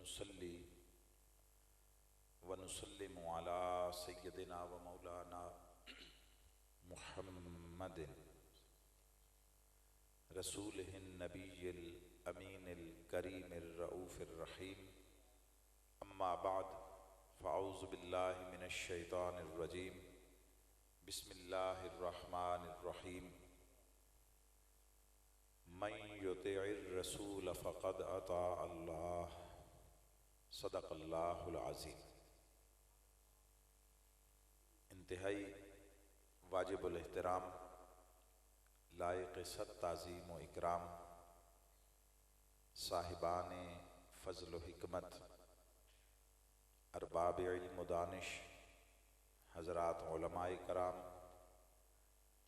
नुसल्ली व नुसल्लिमु अला सय्यदिना व मौलाना मुहम्मदिन रसूलिहिन नबिय्यिल अमीनिल करीमिर रऊफिर रहीम। अम्मा बाद फ़अऊज़ु बिल्लाहि मिनश शैतानिर रजीम। बिस्मिल्लाहिर रहमानिर रहीम। मन युतिइर रसूल फ़क़द अता अल्लाह। सदक़ल्लाहुल अज़ीम। इंतहाई वाजिबुल एहतराम, लायक़ सद ताज़ीम व इकराम साहिबान फ़ज़्ल व हिकमत, अरबाब इल्म व दानिश, हज़रात उलमाए कराम,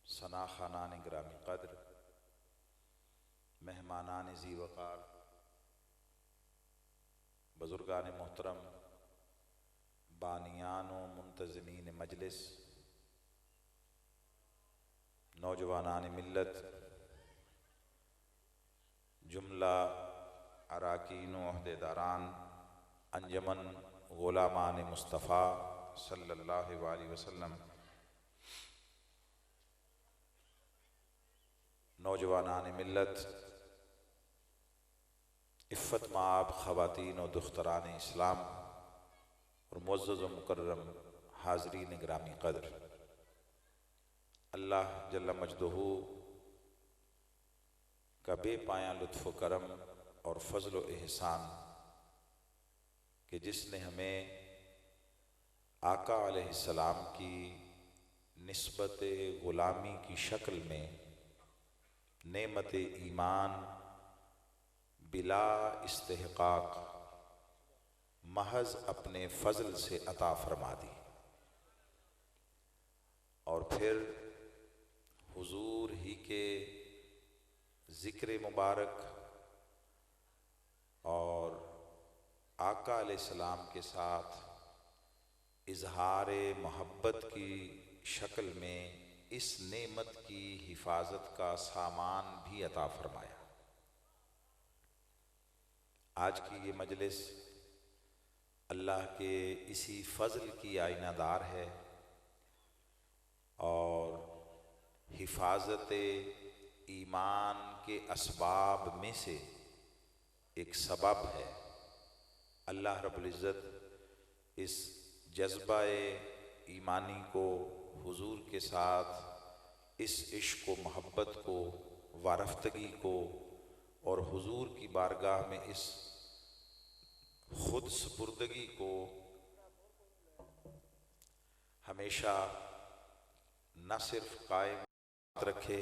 सना खानान ग्रामी क़द्र, मेहमानान ज़ी वक़ार, बुज़ुर्गान मोहतरम, बानियान व मुंतज़मीन मजलिस, नौजवानान मिल्लत, जुमला अराकीन व अहदेदारान अंजमन ग़ुलामान मुस्तफ़ा सल्लल्लाहु अलैहि वसल्लम, नौजवानान मिल्लत, इफ़्फ़त माब ख़वातीन व दुख्तरान इस्लाम और मुअज़्ज़ज़ व मुकर्रम हाज़रीन ग्रामी क़द्र, अल्लाह जल्ल मजदहू का बेपाया लुत्फ़ करम और फ़ज़्ल व एहसान कि जिसने हमें आका अलैहिस्सलाम की निस्बत ग़ुलामी की शक्ल में नेमत ईमान बिला इस्तेहक़ाक़ महज़ अपने फ़ज़ल से अता फ़रमा दी और फिर हुजूर ही के ज़िक्र मुबारक और आका अलैहिस्सलाम के साथ इजहार मोहब्बत की शक्ल में इस नेमत की हिफाजत का सामान भी अता फरमाया। आज की ये मजलिस अल्लाह के इसी फ़ज़ल की आइनादार है और हिफाजत ईमान के असबाब में से एक सबब है। अल्लाह रब्बुल इज़्ज़त इस जज्बा ईमानी को, हुजूर के साथ इस इश्क़ व मोहब्बत को, वारफ़्तगी को और हुजूर की बारगाह में इस खुद सुपुर्दगी को हमेशा न सिर्फ कायम रखे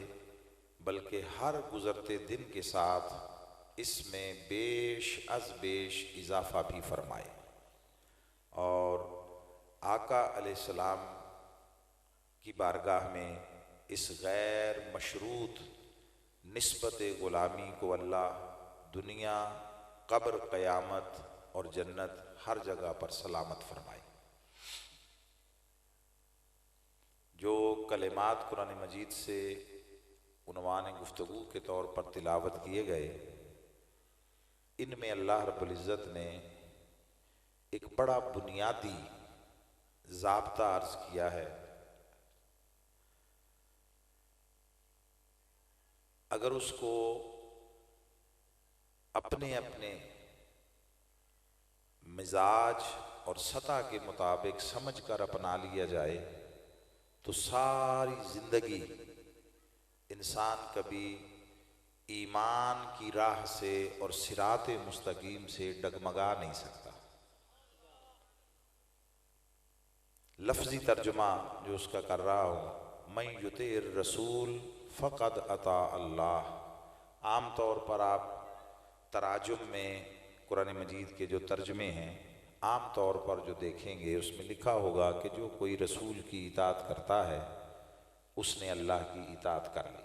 बल्कि हर गुज़रते दिन के साथ इसमें बेश अज़ बेश इजाफ़ा भी फरमाए और आका अलैहिस्सलाम की बारगाह में इस गैर मशरूत निस्बत ग़ुलामी को अल्लाह दुनिया, क़ब्र, क़यामत और जन्नत हर जगह पर सलामत फरमाए। जो कलिमात कुरान मजीद से उन्वान गुफ्तगू के तौर पर तिलावत किए गए, इनमें अल्लाह रब्बुल इज़्ज़त ने एक बड़ा बुनियादी ज़ाब्ता अर्ज़ किया है। अगर उसको अपने अपने मिजाज और सतह के मुताबिक समझ कर अपना लिया जाए तो सारी ज़िंदगी इंसान कभी ईमान की राह से और सिरात मुस्तकीम से डगमगा नहीं सकता। लफ्ज़ी तर्जुमा जो उसका कर रहा हूँ, मन युतिर रसूल फ़क़द अता अल्लाह। आम तौर पर आप तराजुम में कुरान मजीद के जो तर्जमे हैं आम तौर पर जो देखेंगे उसमें लिखा होगा कि जो कोई रसूल की इताअत करता है उसने अल्लाह की इताअत कर ली।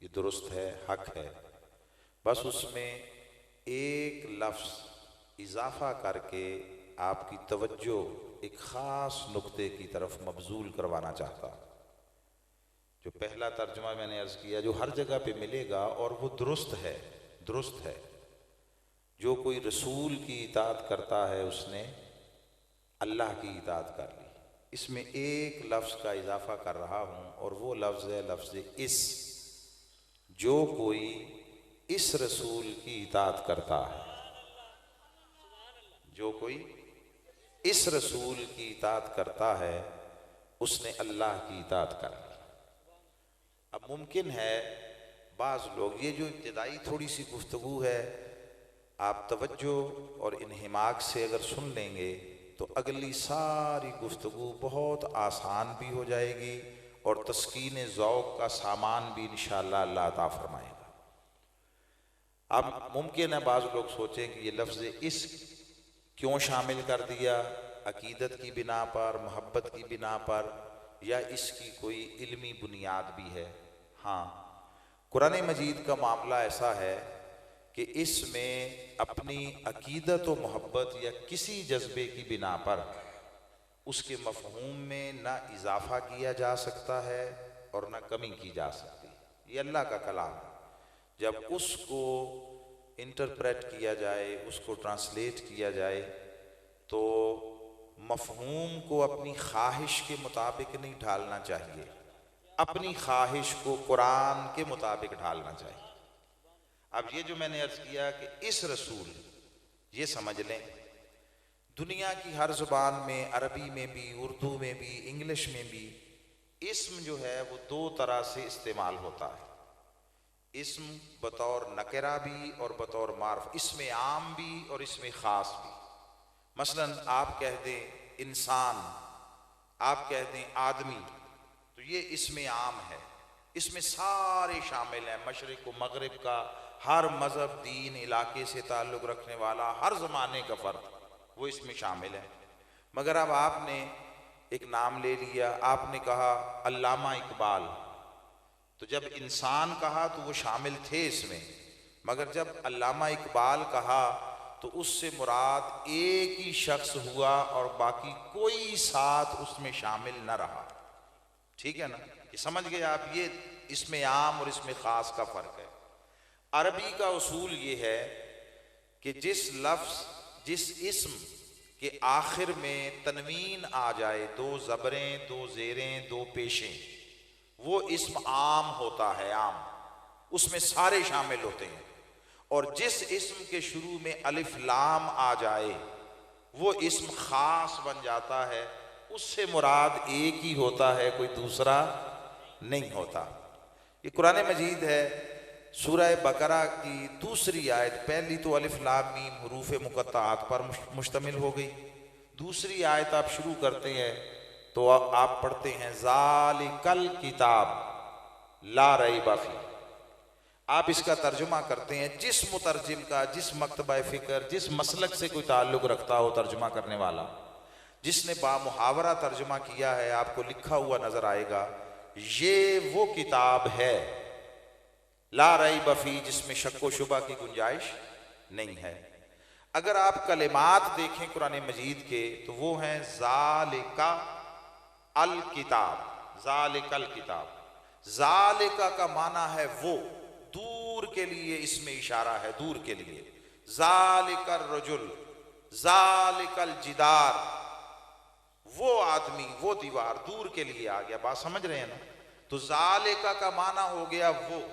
ये दुरुस्त है, हक है। बस उसमें एक लफ्ज़ इजाफ़ा करके आपकी तवज्जो एक ख़ास नुक्ते की तरफ मबजूल करवाना चाहता। जो पहला तर्जुमा मैंने अर्ज़ किया जो हर जगह पे मिलेगा और वो दुरुस्त है, जो कोई रसूल की इताअत करता है उसने अल्लाह की इताअत कर ली। इसमें एक लफ्ज़ का इजाफा कर रहा हूँ और वो लफ्ज़ है लफ्ज़ इस। जो कोई इस रसूल की इताअत करता है, जो कोई इस रसूल की इताअत करता है उसने अल्लाह की इताअत कर ली। अब मुमकिन है बाज़ लोग, ये जो इब्तिदाई थोड़ी सी गुफ्तगू है, आप तवज्जो और इन्हिमाक से अगर सुन लेंगे तो अगली सारी गुफ्तगू बहुत आसान भी हो जाएगी और तस्कीन ज़ौक़ का सामान भी इंशाअल्लाह अल्लाह अता फरमाएगा। अब मुमकिन है बाज़ लोग सोचें कि ये लफ्ज़ इस क्यों शामिल कर दिया, अकीदत की बिना पर, मोहब्बत की बिना पर, या इसकी कोई इल्मी बुनियाद भी है। हाँ, कुरान मजीद का मामला ऐसा है कि इसमें अपनी अकीदत व मोहब्बत या किसी जज्बे की बिना पर उसके मफ़हूम में ना इजाफ़ा किया जा सकता है और ना कमी की जा सकती। ये अल्लाह का कलाम है। जब उसको इंटरप्रेट किया जाए, उसको ट्रांसलेट किया जाए, तो मफ़हूम को अपनी ख्वाहिश के मुताबिक नहीं ढालना चाहिए, अपनी ख्वाहिश को कुरान के मुताबिक ढालना चाहिए। अब ये जो मैंने अर्ज़ किया कि इस रसूल, ये समझ लें दुनिया की हर ज़ुबान में, अरबी में भी, उर्दू में भी, इंग्लिश में भी इस्म जो है वो दो तरह से इस्तेमाल होता है। इस्म बतौर नकरा भी और बतौर मार्फ, इसमें आम भी और इसमें ख़ास भी। मसलन आप कह दें इंसान, आप कह दें आदमी, तो ये इसमें आम है, इसमें सारे शामिल हैं, मशरिक़ व मग़रिब का, हर मज़हब, दीन, इलाके से ताल्लुक़ रखने वाला, हर ज़माने का फ़र्द वो इसमें शामिल है। मगर अब आपने एक नाम ले लिया, आपने कहा अल्लामा इकबाल, तो जब इंसान कहा तो वो शामिल थे इसमें, मगर जब अल्लामा इकबाल कहा तो उससे मुराद एक ही शख्स हुआ और बाकी कोई साथ उसमें शामिल न रहा। ठीक है ना, ये समझ गए आप? ये इसमें आम और इसमें ख़ास का फ़र्क है। अरबी का उसूल ये है कि जिस लफ्ज़, जिस इस्म के आखिर में तनवीन आ जाए, दो ज़बरें, दो ज़ेरें, दो पेशें, वो इस्म आम होता है, आम, उसमें सारे शामिल होते हैं। और जिस इस्म के शुरू में अलिफ लाम आ जाए वो इस्म ख़ास बन जाता है, उससे मुराद एक ही होता है, कोई दूसरा नहीं होता। ये कुरान मजीद है, सूरह बकरा की दूसरी आयत, पहली तो अलिफ लाम मीम हुरूफ मुक़त्तआत पर मुश्तमिल हो गई। दूसरी आयत आप शुरू करते हैं तो आप पढ़ते हैं ज़ालिकल किताब ला रैब फीह। आप इसका तर्जुमा करते हैं, जिस मुतरजिम का, जिस मकतबा फ़िक्र, जिस मसलक से कोई ताल्लुक़ रखता हो तर्जुमा करने वाला, जिसने बामुहावरा तर्जुमा किया है, आपको लिखा हुआ नज़र आएगा, ये वो किताब है ला रैब फीह, जिसमें शक व शुबा की गुंजाइश नहीं है। अगर आप कलिमात देखें कुरान मजीद के तो वो हैं ज़ालिका अल किताब, ज़ालिकल किताब। ज़ालिका का माना है वो, दूर के लिए इसमें इशारा है, दूर के लिए। ज़ालिकर रजुल, ज़ालिकल जिदार, वो आदमी, वो दीवार, दूर के लिए आ गया। बात समझ रहे हैं ना? तो ज़ालिका का माना हो गया वो,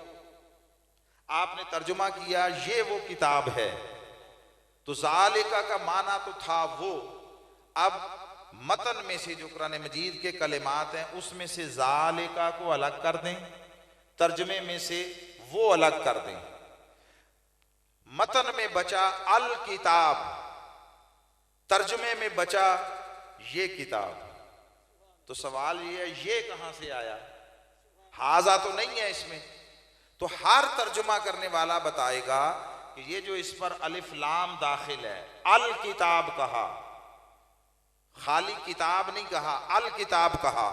आपने तर्जुमा किया ये वो किताब है, तो ज़ालिका का माना तो था वो। अब मतन में से जो कुरान मजीद के कलिमात हैं उसमें से ज़ालिका को अलग कर दें, तर्जमे में से वो अलग कर दें, मतन में बचा अल किताब, तर्जमे में बचा ये किताब। तो सवाल ये है, ये कहां से आया? हाजा तो नहीं है इसमें। तो हर तर्जुमा करने वाला बताएगा कि ये जो इस पर अलिफ लाम दाखिल है, अल किताब कहा, खाली किताब नहीं कहा, अल किताब कहा,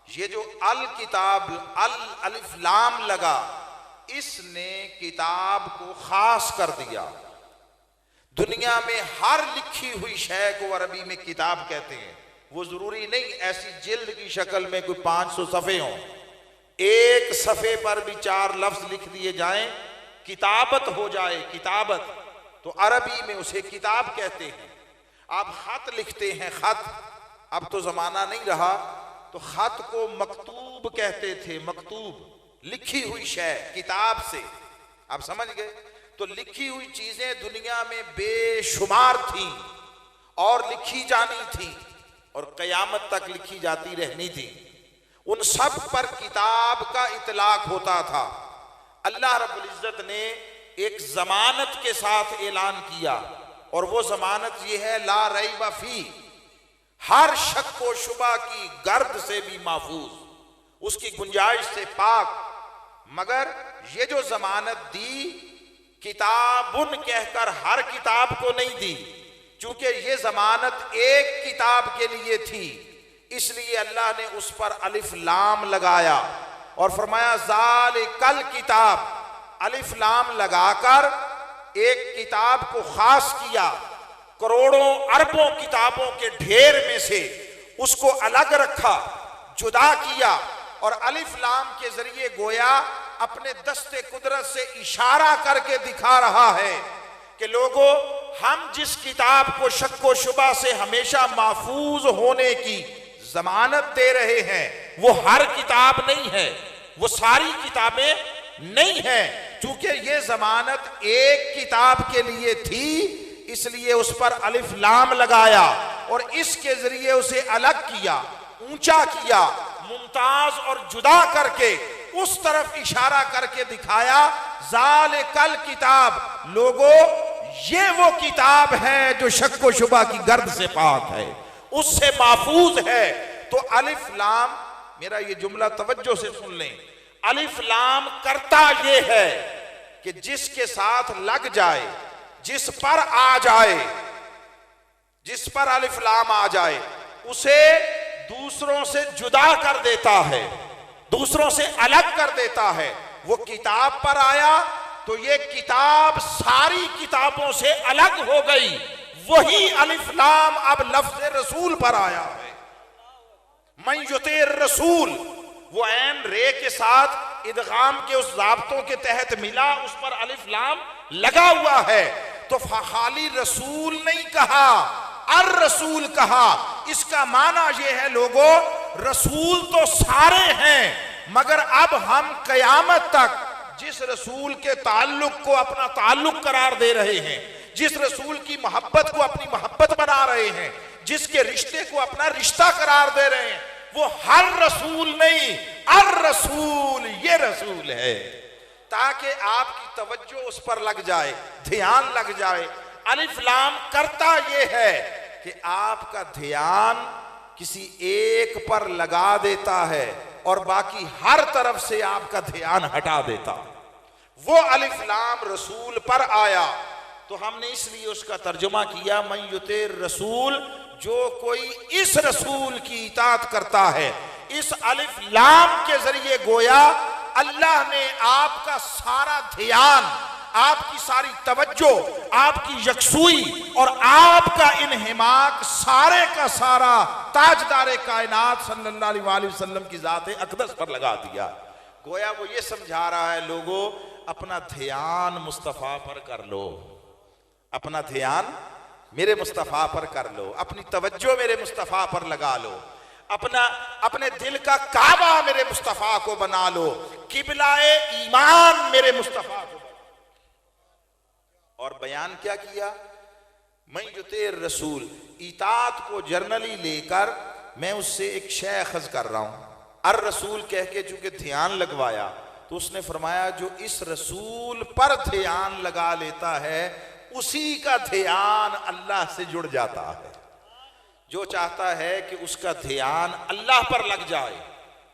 ये जो अल किताब, अल अलिफ लाम लगा, इसने किताब को खास कर दिया। दुनिया में हर लिखी हुई शय को अरबी में किताब कहते हैं। वो जरूरी नहीं ऐसी जिल्द की शक्ल में कोई 500 सफ़े हों, एक सफ़े पर भी 4 लफ्ज लिख दिए जाएं, किताबत हो जाए, किताबत, तो अरबी में उसे किताब कहते हैं। आप खत लिखते हैं, खत, अब तो जमाना नहीं रहा, तो खत को मकतूब कहते थे। मकतूब लिखी हुई शय, किताब से, आप समझ गए। तो लिखी हुई चीजें दुनिया में बेशुमार थी और लिखी जानी थी और कयामत तक लिखी जाती रहनी थी। उन सब पर किताब का इतलाक होता था। अल्लाह रब्बुल इज्जत ने एक जमानत के साथ ऐलान किया और वो जमानत ये है, ला रैब फी, हर शक व शुबा की गर्द से भी महफूज, उसकी गुंजाइश से पाक। मगर ये जो जमानत दी, किताबुन कहकर हर किताब को नहीं दी, चूंकि ये जमानत एक किताब के लिए थी, इसलिए अल्लाह ने उस पर अलिफ लाम लगाया और फरमाया ज़ालिकल किताब। अलिफ लाम लगाकर एक किताब को खास किया, करोड़ों अरबों किताबों के ढेर में से उसको अलग रखा, जुदा किया और अलिफ लाम के जरिए गोया अपने दस्ते कुदरत से इशारा करके दिखा रहा है कि लोगों, हम जिस किताब को शक व शुबा से हमेशा महफूज होने की जमानत दे रहे हैं, वो हर किताब नहीं है, वो सारी किताबें नहीं है। चूंकि ये जमानत एक किताब के लिए थी, इसलिए उस पर अलिफ लाम लगाया और इसके जरिए उसे अलग किया, ऊंचा किया, मुमताज और जुदा करके उस तरफ इशारा करके दिखाया, ज़ालिकल किताब। लोगों, ये वो किताब है जो शक व शुबा की गर्द से पाक है, उससे महफूज है। तो अलिफ लाम, मेरा ये जुमला तवज्जो से सुन लें, अलिफ लाम करता ये है कि जिसके साथ लग जाए, जिस पर आ जाए, जिस पर अलिफ लाम आ जाए, उसे दूसरों से जुदा कर देता है, दूसरों से अलग कर देता है। वो किताब पर आया तो ये किताब सारी किताबों से अलग हो गई। वही अलिफ लाम अब लफ्ज़ रसूल पर आया है। मैं युतिर रसूल, वो ऐन रे के साथ इदगाम के उस ज़ाब्तों के तहत मिला, उस पर अलिफ लाम लगा हुआ है। तो खाली रसूल नहीं कहा, अर रसूल कहा। इसका माना यह है लोगों, रसूल तो सारे हैं, मगर अब हम कयामत तक जिस रसूल के ताल्लुक को अपना ताल्लुक करार दे रहे हैं, जिस रसूल की मोहब्बत को अपनी मोहब्बत बना रहे हैं, जिसके रिश्ते को अपना रिश्ता करार दे रहे हैं, वो हर रसूल नहीं, अर रसूल, ये रसूल है। ताकि आपकी तवज्जो उस पर लग जाए, ध्यान लग जाए। अलिफ लाम करता ये है कि आपका ध्यान किसी एक पर लगा देता है और बाकी हर तरफ से आपका ध्यान हटा देता। वो अलिफ लाम रसूल पर आया तो हमने इसलिए उसका तर्जुमा किया, मैं युतिर रसूल, जो कोई इस रसूल की इताअत करता है। इस अलिफ लाम के जरिए गोया अल्लाह ने आपका सारा ध्यान, आपकी सारी तवज्जो, आपकी यकसुई और आपका इन्हिमाक सारे का सारा ताजदारे कायनात सल्लल्लाहु अलैहि वसल्लम की ज़ात अक़दस पर लगा दिया। गोया वो ये समझा रहा है, लोगों, अपना ध्यान मुस्तफ़ा पर कर लो, अपना ध्यान मेरे मुस्तफ़ा पर कर लो, अपनी तवज्जो मेरे मुस्तफ़ा पर लगा लो, अपने दिल का काबा मेरे मुस्तफ़ा को बना लो, किबलाए ईमान मेरे मुस्तफ़ा को। और बयान क्या किया, मैं युतिर रसूल, इताअत को जर्नली लेकर मैं उससे एक शय अखज़ कर रहा हूं। अर रसूल कह के चूंकि ध्यान लगवाया तो उसने फरमाया, जो इस रसूल पर ध्यान लगा लेता है उसी का ध्यान अल्लाह से जुड़ जाता है। जो चाहता है कि उसका ध्यान अल्लाह पर लग जाए,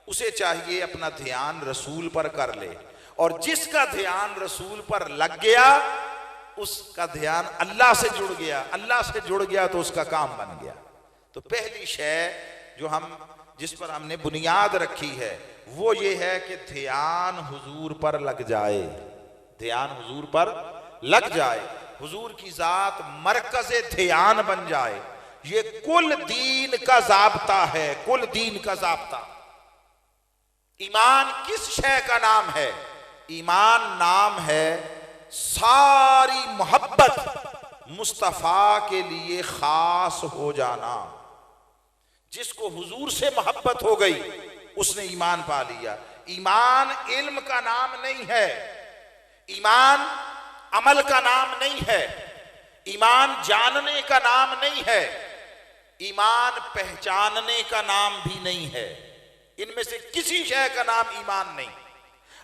उसे चाहिए अपना ध्यान रसूल पर कर ले, और जिसका ध्यान रसूल पर लग गया उसका ध्यान अल्लाह से जुड़ गया, अल्लाह से जुड़ गया तो उसका काम बन गया। तो पहली शय जो जिस पर हमने बुनियाद रखी है वो ये है कि ध्यान हुजूर पर लग जाए, ध्यान हुजूर पर लग जाए, हुजूर की जात मरकज़े ध्यान बन जाए। ये कुल दीन का ज़ाब्ता है, कुल दीन का ज़ाब्ता। ईमान किस शय का नाम है? ईमान नाम है सारी मोहब्बत मुस्तफ़ा के लिए खास हो जाना। जिसको हुजूर से मोहब्बत हो गई उसने ईमान पा लिया। ईमान इल्म का नाम नहीं है, ईमान अमल का नाम नहीं है, ईमान जानने का नाम नहीं है, ईमान पहचानने का नाम भी नहीं है। इनमें से किसी शय का नाम ईमान नहीं।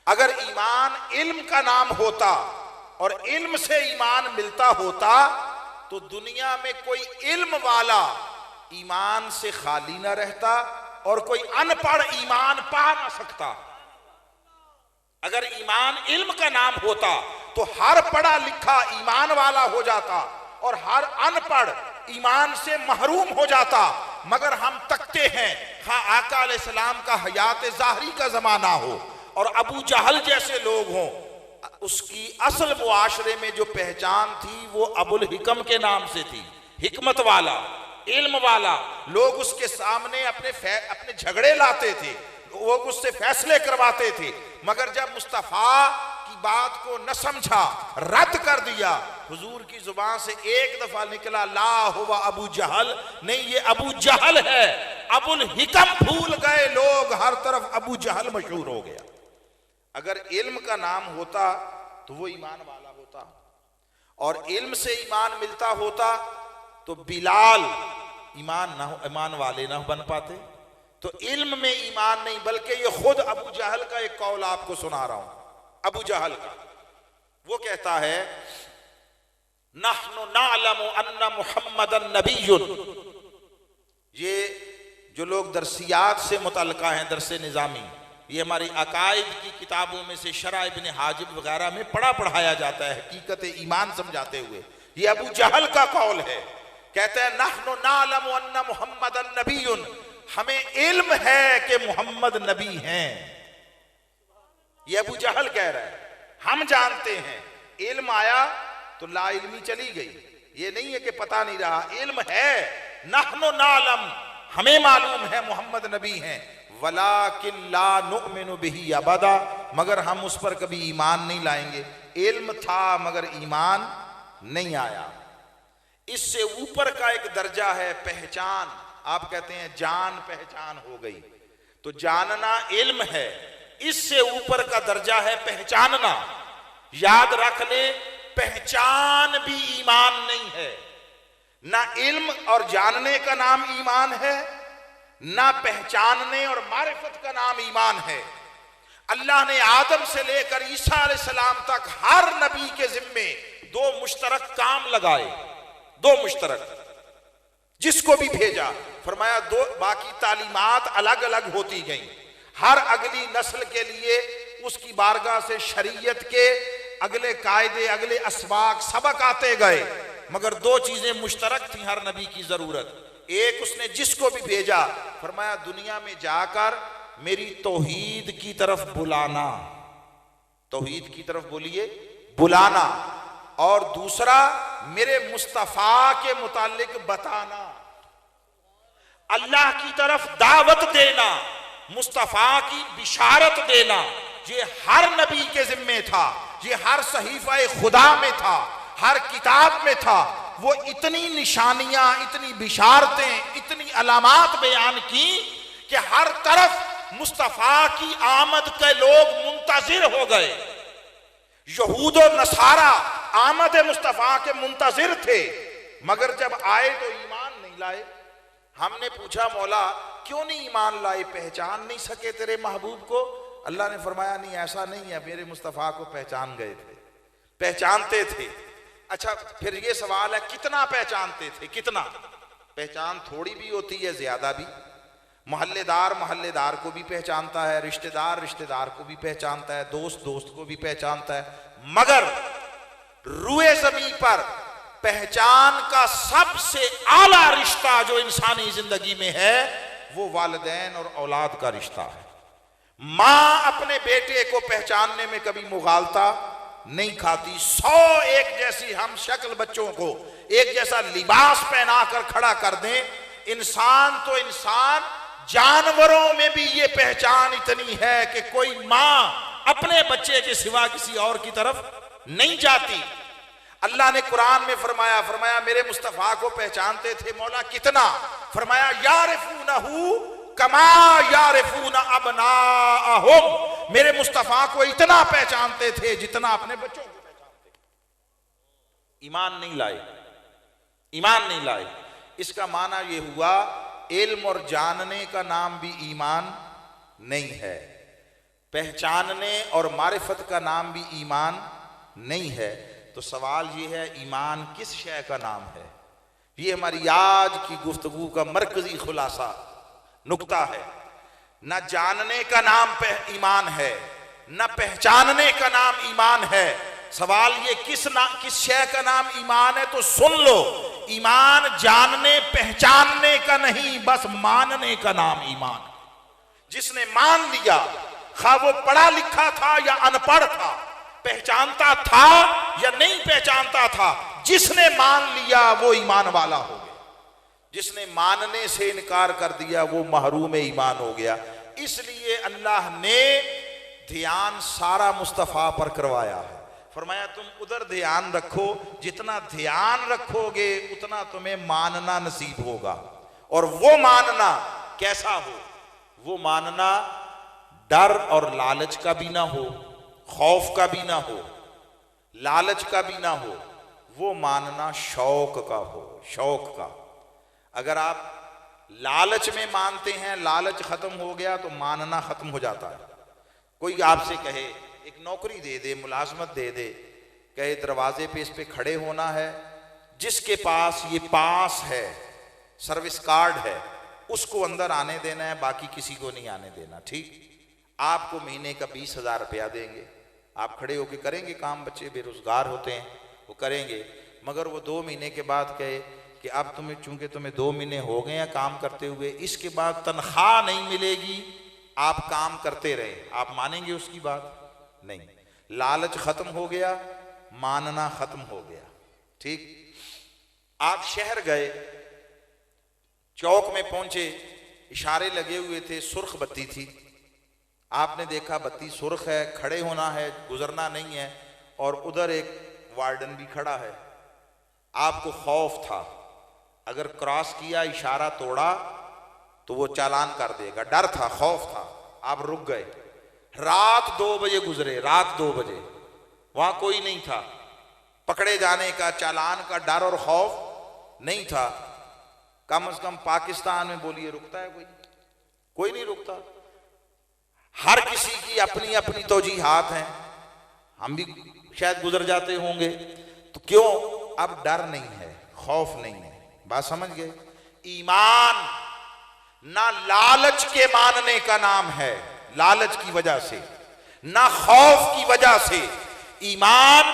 अगर ईमान इल्म का नाम होता और इल्म से ईमान मिलता होता तो दुनिया में कोई इल्म वाला ईमान से खाली ना रहता और कोई अनपढ़ ईमान पा ना सकता। अगर ईमान इल्म का नाम होता तो हर पढ़ा लिखा ईमान वाला हो जाता और हर अनपढ़ ईमान से महरूम हो जाता। मगर हम तकते हैं हाँ आका अलैहिस्सलाम का हयात ज़ाहरी का जमाना हो और अबू जहल जैसे लोग हों, उसकी असल मुआशरे में जो पहचान थी वो अबुल हिकम के नाम से थी, हिकमत वाला, इल्म वाला। लोग उसके सामने अपने झगड़े लाते थे, लोग उससे फैसले करवाते थे। मगर जब मुस्तफ़ा की बात को न समझा, रद्द कर दिया, हुजूर की जुबान से एक दफा निकला ला हुवा अबू जहल, नहीं ये अबू जहल है, अबुल हिकम भूल गए लोग, हर तरफ अबू जहल मशहूर हो गया। अगर इल्म का नाम होता तो वो ईमान वाला होता और इल्म से ईमान मिलता होता तो बिलाल ईमान वाले ना बन पाते। तो इल्म में ईमान नहीं, बल्कि ये खुद अबू जहल का एक कौल आपको सुना रहा हूं। अबू जहल का वो कहता है नहनु नअलमु अन्ना मुहम्मदन नबियुन। ये जो लोग दरसियात से मुतल्लिका हैं, दरसे निज़ामी, ये हमारी अकायद की किताबों में से शरा इब्न हाजिब वगैरह में पढ़ाया जाता है हकीकत ईमान समझाते हुए। ये अबू जहल का कौल है। कहते हैं नहनु नअलमु अन्ना मुहम्मदन नबियुन, हमें इल्म है कि मोहम्मद नबी हैं। ये अबू जहल कह रहा है, हम जानते हैं। इल्म आया तो ला इल्मी चली गई। ये नहीं है कि पता नहीं रहा, इल्म है। नहनु नअलम, हमें मालूम है मोहम्मद नबी हैं। वलाकिन ला नुअमिनु बिही अबदा, मगर हम उस पर कभी ईमान नहीं लाएंगे। इल्म था मगर ईमान नहीं आया। इससे ऊपर का एक दर्जा है पहचान। आप कहते हैं जान पहचान हो गई, तो जानना इल्म है। इससे ऊपर का दर्जा है पहचानना। याद रख ले, पहचान भी ईमान नहीं है। ना इल्म और जानने का नाम ईमान है, ना पहचानने और मारिफत का नाम ईमान है। अल्लाह ने आदम से लेकर ईसा अलैहिस्सलाम तक हर नबी के जिम्मे दो मुश्तरक काम लगाए, दो मुश्तरक, जिसको भी भेजा फरमाया दो। बाकी तालीमात अलग अलग होती गई। हर अगली नस्ल के लिए उसकी बारगाह से शरीयत के अगले कायदे, अगले असबाक, सबक आते गए। मगर दो चीजें मुश्तरक थी हर नबी की जरूरत। एक, उसने जिसको भी भेजा फरमाया दुनिया में जाकर मेरी तौहीद की तरफ बुलाना, तौहीद की तरफ बोलिए, बुलाना। और दूसरा, मेरे मुस्तफा के मुतालिक बताना, अल्लाह की तरफ दावत देना, मुस्तफा की बिशारत देना। ये हर नबी के जिम्मे था, ये हर सहीफा खुदा में था, हर किताब में था। वो इतनी निशानियां, इतनी बिशारतें, इतनी अलामात बयान की कि हर तरफ मुस्तफा की आमद के लोग मुंतजिर हो गए। यहूद और नसारा आमद मुस्तफा के मुंतजिर थे, मगर जब आए तो ईमान नहीं लाए। हमने पूछा मौला क्यों नहीं ईमान लाए, पहचान नहीं सके तेरे महबूब को? अल्लाह ने फरमाया नहीं, ऐसा नहीं है, मेरे मुस्तफा को पहचान गए थे, पहचानते थे। अच्छा, फिर ये सवाल है कितना पहचानते थे? कितना? पहचान थोड़ी भी होती है, ज्यादा भी। मोहल्लेदार मोहल्लेदार को भी पहचानता है, रिश्तेदार रिश्तेदार को भी पहचानता है, दोस्त दोस्त को भी पहचानता है। मगर रुए जमीन पर पहचान का सबसे आला रिश्ता जो इंसानी जिंदगी में है वो वालिदैन और औलाद का रिश्ता है। मां अपने बेटे को पहचानने में कभी मुगालता नहीं खाती। 100 एक जैसी हम शक्ल बच्चों को एक जैसा लिबास पहना कर खड़ा कर दें, इंसान तो इंसान, जानवरों में भी ये पहचान इतनी है कि कोई मां अपने बच्चे के सिवा किसी और की तरफ नहीं जाती। अल्लाह ने कुरान में फरमाया मेरे मुस्तफ़ा को पहचानते थे मौला कितना, फरमाया यारिफूनहु कमा यारिफूना अबनाअहुम, मेरे मुस्तफ़ा को इतना पहचानते थे जितना अपने बच्चों को पहचानते। ईमान नहीं लाए। इसका माना यह हुआ इल्म और जानने का नाम भी ईमान नहीं है, पहचानने और मारिफत का नाम भी ईमान नहीं है। तो सवाल ये है ईमान किस शय का नाम है? ये हमारी आज की गुफ्तगू का मरकजी खुलासा नुक्ता है। न जानने का नाम ईमान है, न पहचानने का नाम ईमान है। सवाल ये किस शय का नाम ईमान है? तो सुन लो, ईमान जानने पहचानने का नहीं, बस मानने का नाम ईमान। जिसने मान लिया, खा वो पढ़ा लिखा था या अनपढ़ था, पहचानता था या नहीं पहचानता था, जिसने मान लिया वो ईमान वाला हो गया। जिसने मानने से इनकार कर दिया वो महरूम ईमान हो गया। इसलिए अल्लाह ने ध्यान सारा मुस्तफ़ा पर करवाया है। फरमाया तुम उधर ध्यान रखो, जितना ध्यान रखोगे उतना तुम्हें मानना नसीब होगा। और वो मानना कैसा हो? वो मानना डर और लालच का भी ना हो, खौफ का भी ना हो, लालच का भी ना हो। वो मानना शौक का हो, शौक का। अगर आप लालच में मानते हैं, लालच खत्म हो गया तो मानना खत्म हो जाता है। कोई आपसे कहे एक नौकरी दे दे, मुलाजमत दे दे, कहे दरवाजे पे इस पे खड़े होना है, जिसके पास ये पास है, सर्विस कार्ड है, उसको अंदर आने देना है, बाकी किसी को नहीं आने देना। ठीक, आपको महीने का 20,000 रुपया देंगे, आप खड़े होके करेंगे काम। बच्चे बेरोजगार होते हैं, वो करेंगे। मगर वो 2 महीने के बाद कहे कि अब चूंकि तुम्हें 2 महीने हो गए हैं काम करते हुए, इसके बाद तनख्वाह नहीं मिलेगी, आप काम करते रहे, आप मानेंगे उसकी बात? नहीं। लालच खत्म हो गया, मानना खत्म हो गया। ठीक, आप शहर गए, चौक में पहुंचे, इशारे लगे हुए थे, सुर्ख बत्ती थी, आपने देखा बत्ती सुर्ख है, खड़े होना है, गुजरना नहीं है, और उधर एक वार्डन भी खड़ा है। आपको खौफ था, अगर क्रॉस किया, इशारा तोड़ा तो वो चालान कर देगा, डर था, खौफ था, आप रुक गए। रात 2 बजे गुजरे, रात 2 बजे, वहां कोई नहीं था, पकड़े जाने का, चालान का डर और खौफ नहीं था। कम से कम पाकिस्तान में बोलिए रुकता है कोई? कोई नहीं रुकता। हर किसी की अपनी अपनी तौजीहात हैं, हम भी शायद गुजर जाते होंगे। तो क्यों? अब डर नहीं है, खौफ नहीं है। बात समझ गए? ईमान ना लालच के मानने का नाम है, लालच की वजह से, ना खौफ की वजह से। ईमान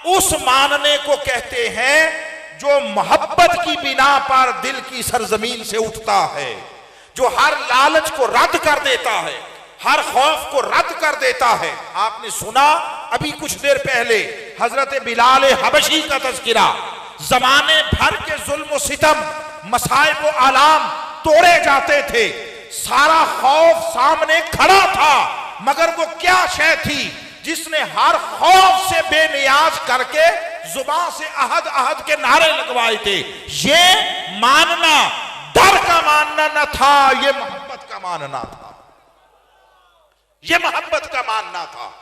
उस मानने को कहते हैं जो मोहब्बत की बिना पर दिल की सरजमीन से उठता है, जो हर लालच को रद्द कर देता है, हर खौफ को रद्द कर देता है। आपने सुना अभी कुछ देर पहले हजरत बिलाल हबशी का तज़किरा, जमाने भर के जुल्म सितम, मसाइब व आलाम तोड़े जाते थे, सारा खौफ सामने खड़ा था, मगर वो क्या शय थी जिसने हर खौफ से बेनियाज करके जुबान से अहद अहद के नारे लगवाए थे? ये मानना डर का मानना न था, ये मोहब्बत का मानना था, ये मोहब्बत का मानना था।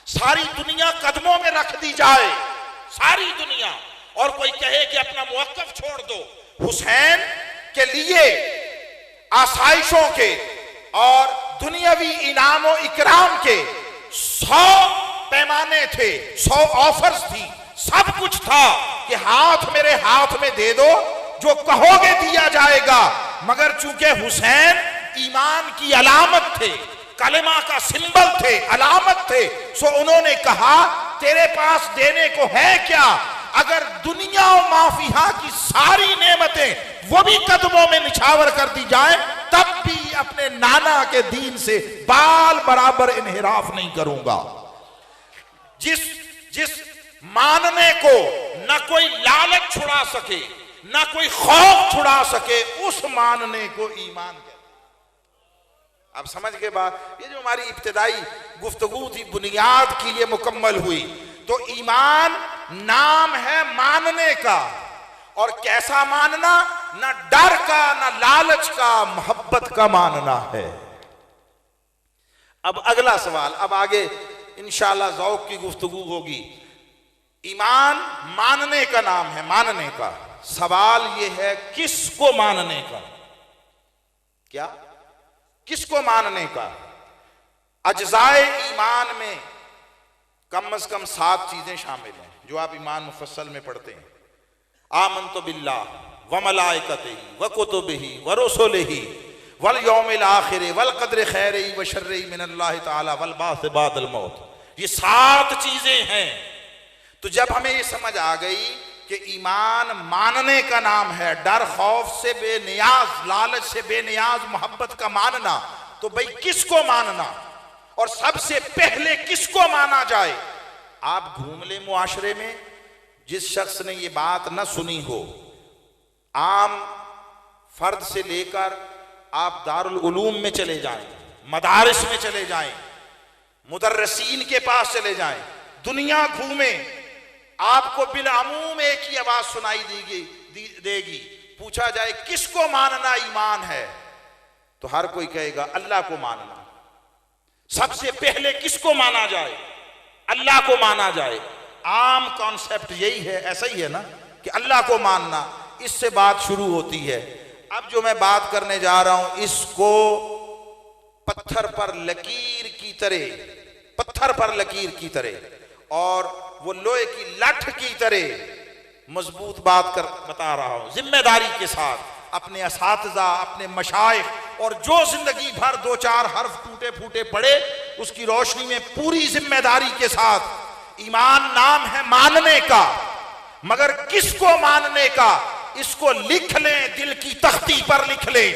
सारी दुनिया कदमों में रख दी जाए, सारी दुनिया, और कोई कहे कि अपना मुवक्कफ छोड़ दो। हुसैन के लिए आसाइशों के और दुनियावी इनामो इकराम के 100 पैमाने थे, 100 ऑफर्स थी, सब कुछ था कि हाथ मेरे हाथ में दे दो, जो कहोगे दिया जाएगा। मगर चूंकि हुसैन ईमान की अलामत थे, कलेमा का सिंबल थे, अलामत थे, सो उन्होंने कहा तेरे पास देने को है क्या? अगर दुनिया और माफिया की सारी नेमतें वो भी कदमों में निछावर कर दी जाए, तब भी अपने नाना के दीन से बाल बराबर इन्हिराफ नहीं करूंगा। जिस मानने को न कोई लालच छुड़ा सके, न कोई खौफ छुड़ा सके, उस मानने को ईमान कहते हैं। अब समझ के बाद ये जो हमारी इब्तिदाई गुफ्तगू थी बुनियाद की ये मुकम्मल हुई। तो ईमान नाम है मानने का। और कैसा मानना? ना डर का, ना लालच का, मोहब्बत का मानना है। अब अगला सवाल, अब आगे इंशाअल्लाह ज़ौक़ की गुफ्तगू होगी। ईमान मानने का नाम है, मानने का। सवाल यह है किसको मानने का? क्या? किसको मानने का? अज्जाए ईमान में कम से कम 7 चीजें शामिल हैं जो आप ईमान मुफस्सल में पढ़ते हैं। आमन्तु बिल्लाह व मलाइकतिही व कुतुबिही व रुसुलिही वल यौमिल आखिर वल क़द्रि खैरिही व शर्रिही मिनल्लाहि तआला वल बाअस बादल मौत। ये 7 चीजें हैं। तो जब हमें ये समझ आ गई कि ईमान मानने का नाम है, डर खौफ से बेनियाज, लालच से बेनियाज मोहब्बत का मानना, तो भाई किसको मानना और सबसे पहले किसको माना जाए? आप घूम ले मुआशरे में, जिस शख्स ने ये बात ना सुनी हो, आम फर्द से लेकर आप दारुल उलूम में चले जाएं, मदारिस में चले जाएं, मुदर्रिसीन के पास चले जाएं, दुनिया घूमें, आपको बिलामूम एक ही आवाज सुनाई देगी। पूछा जाए किसको मानना ईमान है, तो हर कोई कहेगा अल्लाह को मानना। सबसे पहले किसको माना जाए? अल्लाह को माना जाए। आम कॉन्सेप्ट यही है, ऐसा ही है ना कि अल्लाह को मानना, इससे बात शुरू होती है। अब जो मैं बात करने जा रहा हूं, इसको पत्थर पर लकीर की तरह, पत्थर पर लकीर की तरह और वो लोहे की लठ की तरह मजबूत बात कर बता रहा हूं, जिम्मेदारी के साथ। अपने असातिज़ा, अपने मशाइख और जो जिंदगी भर 2-4 हर्फ टूटे फूटे पड़े, उसकी रोशनी में पूरी जिम्मेदारी के साथ। ईमान नाम है मानने का, मगर किसको मानने का? इसको लिख लें, दिल की तख्ती पर लिख लें,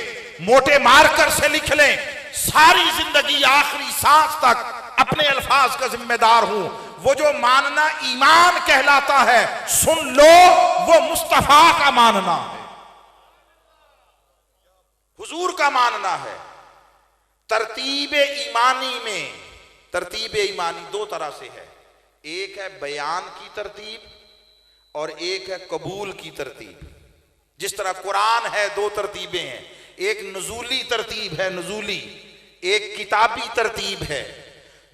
मोटे मार्कर से लिख लें, सारी जिंदगी आखिरी सांस तक अपने अल्फाज का जिम्मेदार हूं। वो जो मानना ईमान कहलाता है, सुन लो, वो मुस्तफा का मानना है, हुजूर का मानना है। तरतीब ईमानी में, तरतीब ईमानी 2 तरह से है। एक है बयान की तरतीब और एक है कबूल की तरतीब। जिस तरह कुरान है, 2 तरतीबें हैं। एक नुज़ूली तरतीब है, नुज़ूली, एक किताबी तरतीब है।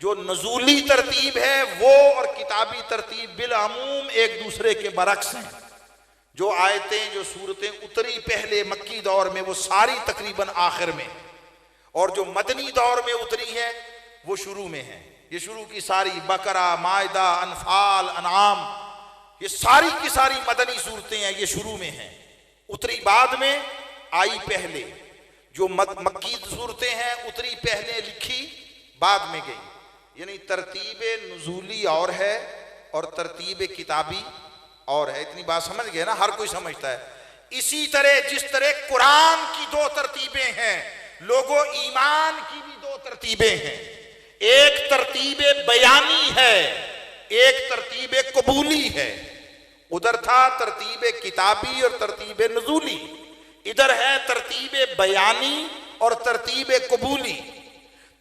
जो नज़ूली तरतीब है वो और किताबी तरतीब बिलअमूम एक दूसरे के बरक्स हैं। जो आयतें, जो सूरतें उतरी पहले मक्की दौर में, वो सारी तकरीबन आखिर में, और जो मदनी दौर में उतरी हैं वो शुरू में है। ये शुरू की सारी बकरा, मायदा, अनफाल, अनाम, ये सारी की सारी मदनी सूरतें हैं, ये शुरू में हैं। उतरी बाद में, आई पहले। जो मक्की सूरतें हैं उतरी पहले, लिखी बाद में गई। यानी तरतीब नुज़ूली और है और तरतीब किताबी और है। इतनी बात समझ गए ना? हर कोई समझता है। इसी तरह जिस तरह कुरान की 2 तरतीबें हैं, लोगों ईमान की भी 2 तरतीबें हैं। एक तरतीब बयानी है, एक तरतीब कबूली है। उधर था तरतीब किताबी और तरतीब नुज़ूली, इधर है तरतीब बयानी और तरतीब कबूली।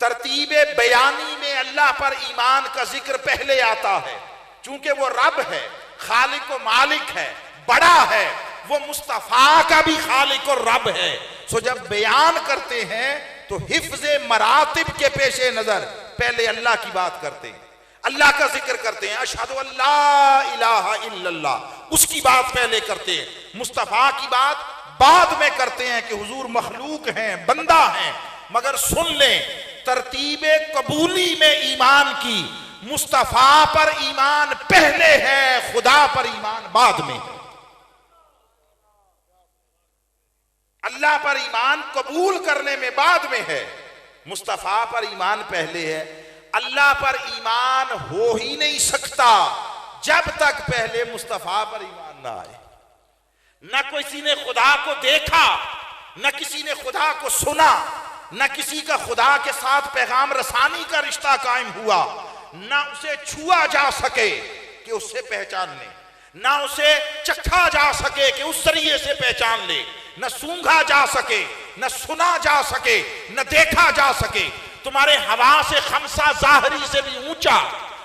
तरतीब बयानी में अल्लाह पर ईमान का जिक्र पहले आता है, चूंकि वो रब है, खालिक व मालिक है, बड़ा है, वो मुस्तफा का भी खालिक और रब है। सो जब बयान करते हैं तो हिफ्ज़े मरातिब के पेशे नजर पहले अल्लाह की बात करते हैं, अल्लाह का जिक्र करते हैं। अशहदु अल्ला इलाहा इल्लल्लाह, उसकी बात पहले करते हैं। मुस्तफा की बात बाद में करते हैं कि हुजूर मखलूक हैं, बंदा हैं। मगर सुन लें, तरतीब कबूली में ईमान की, मुस्तफा पर ईमान पहले है, खुदा पर ईमान बाद में है। अल्लाह पर ईमान कबूल करने में बाद में है, मुस्तफा पर ईमान पहले है। अल्लाह पर ईमान हो ही नहीं सकता जब तक पहले मुस्तफा पर ईमान ना आए। न किसी ने खुदा को देखा, न किसी ने खुदा को सुना, न किसी का खुदा के साथ पैगाम रसानी का रिश्ता कायम हुआ, न उसे छुआ जा सके कि उससे पहचान ले, न उसे चखा जा सके कि उस जरिए से पहचान ले, न सूंघा जा सके, न सुना जा सके, न देखा जा सके। तुम्हारे हवा से खमसा जाहरी से भी ऊंचा,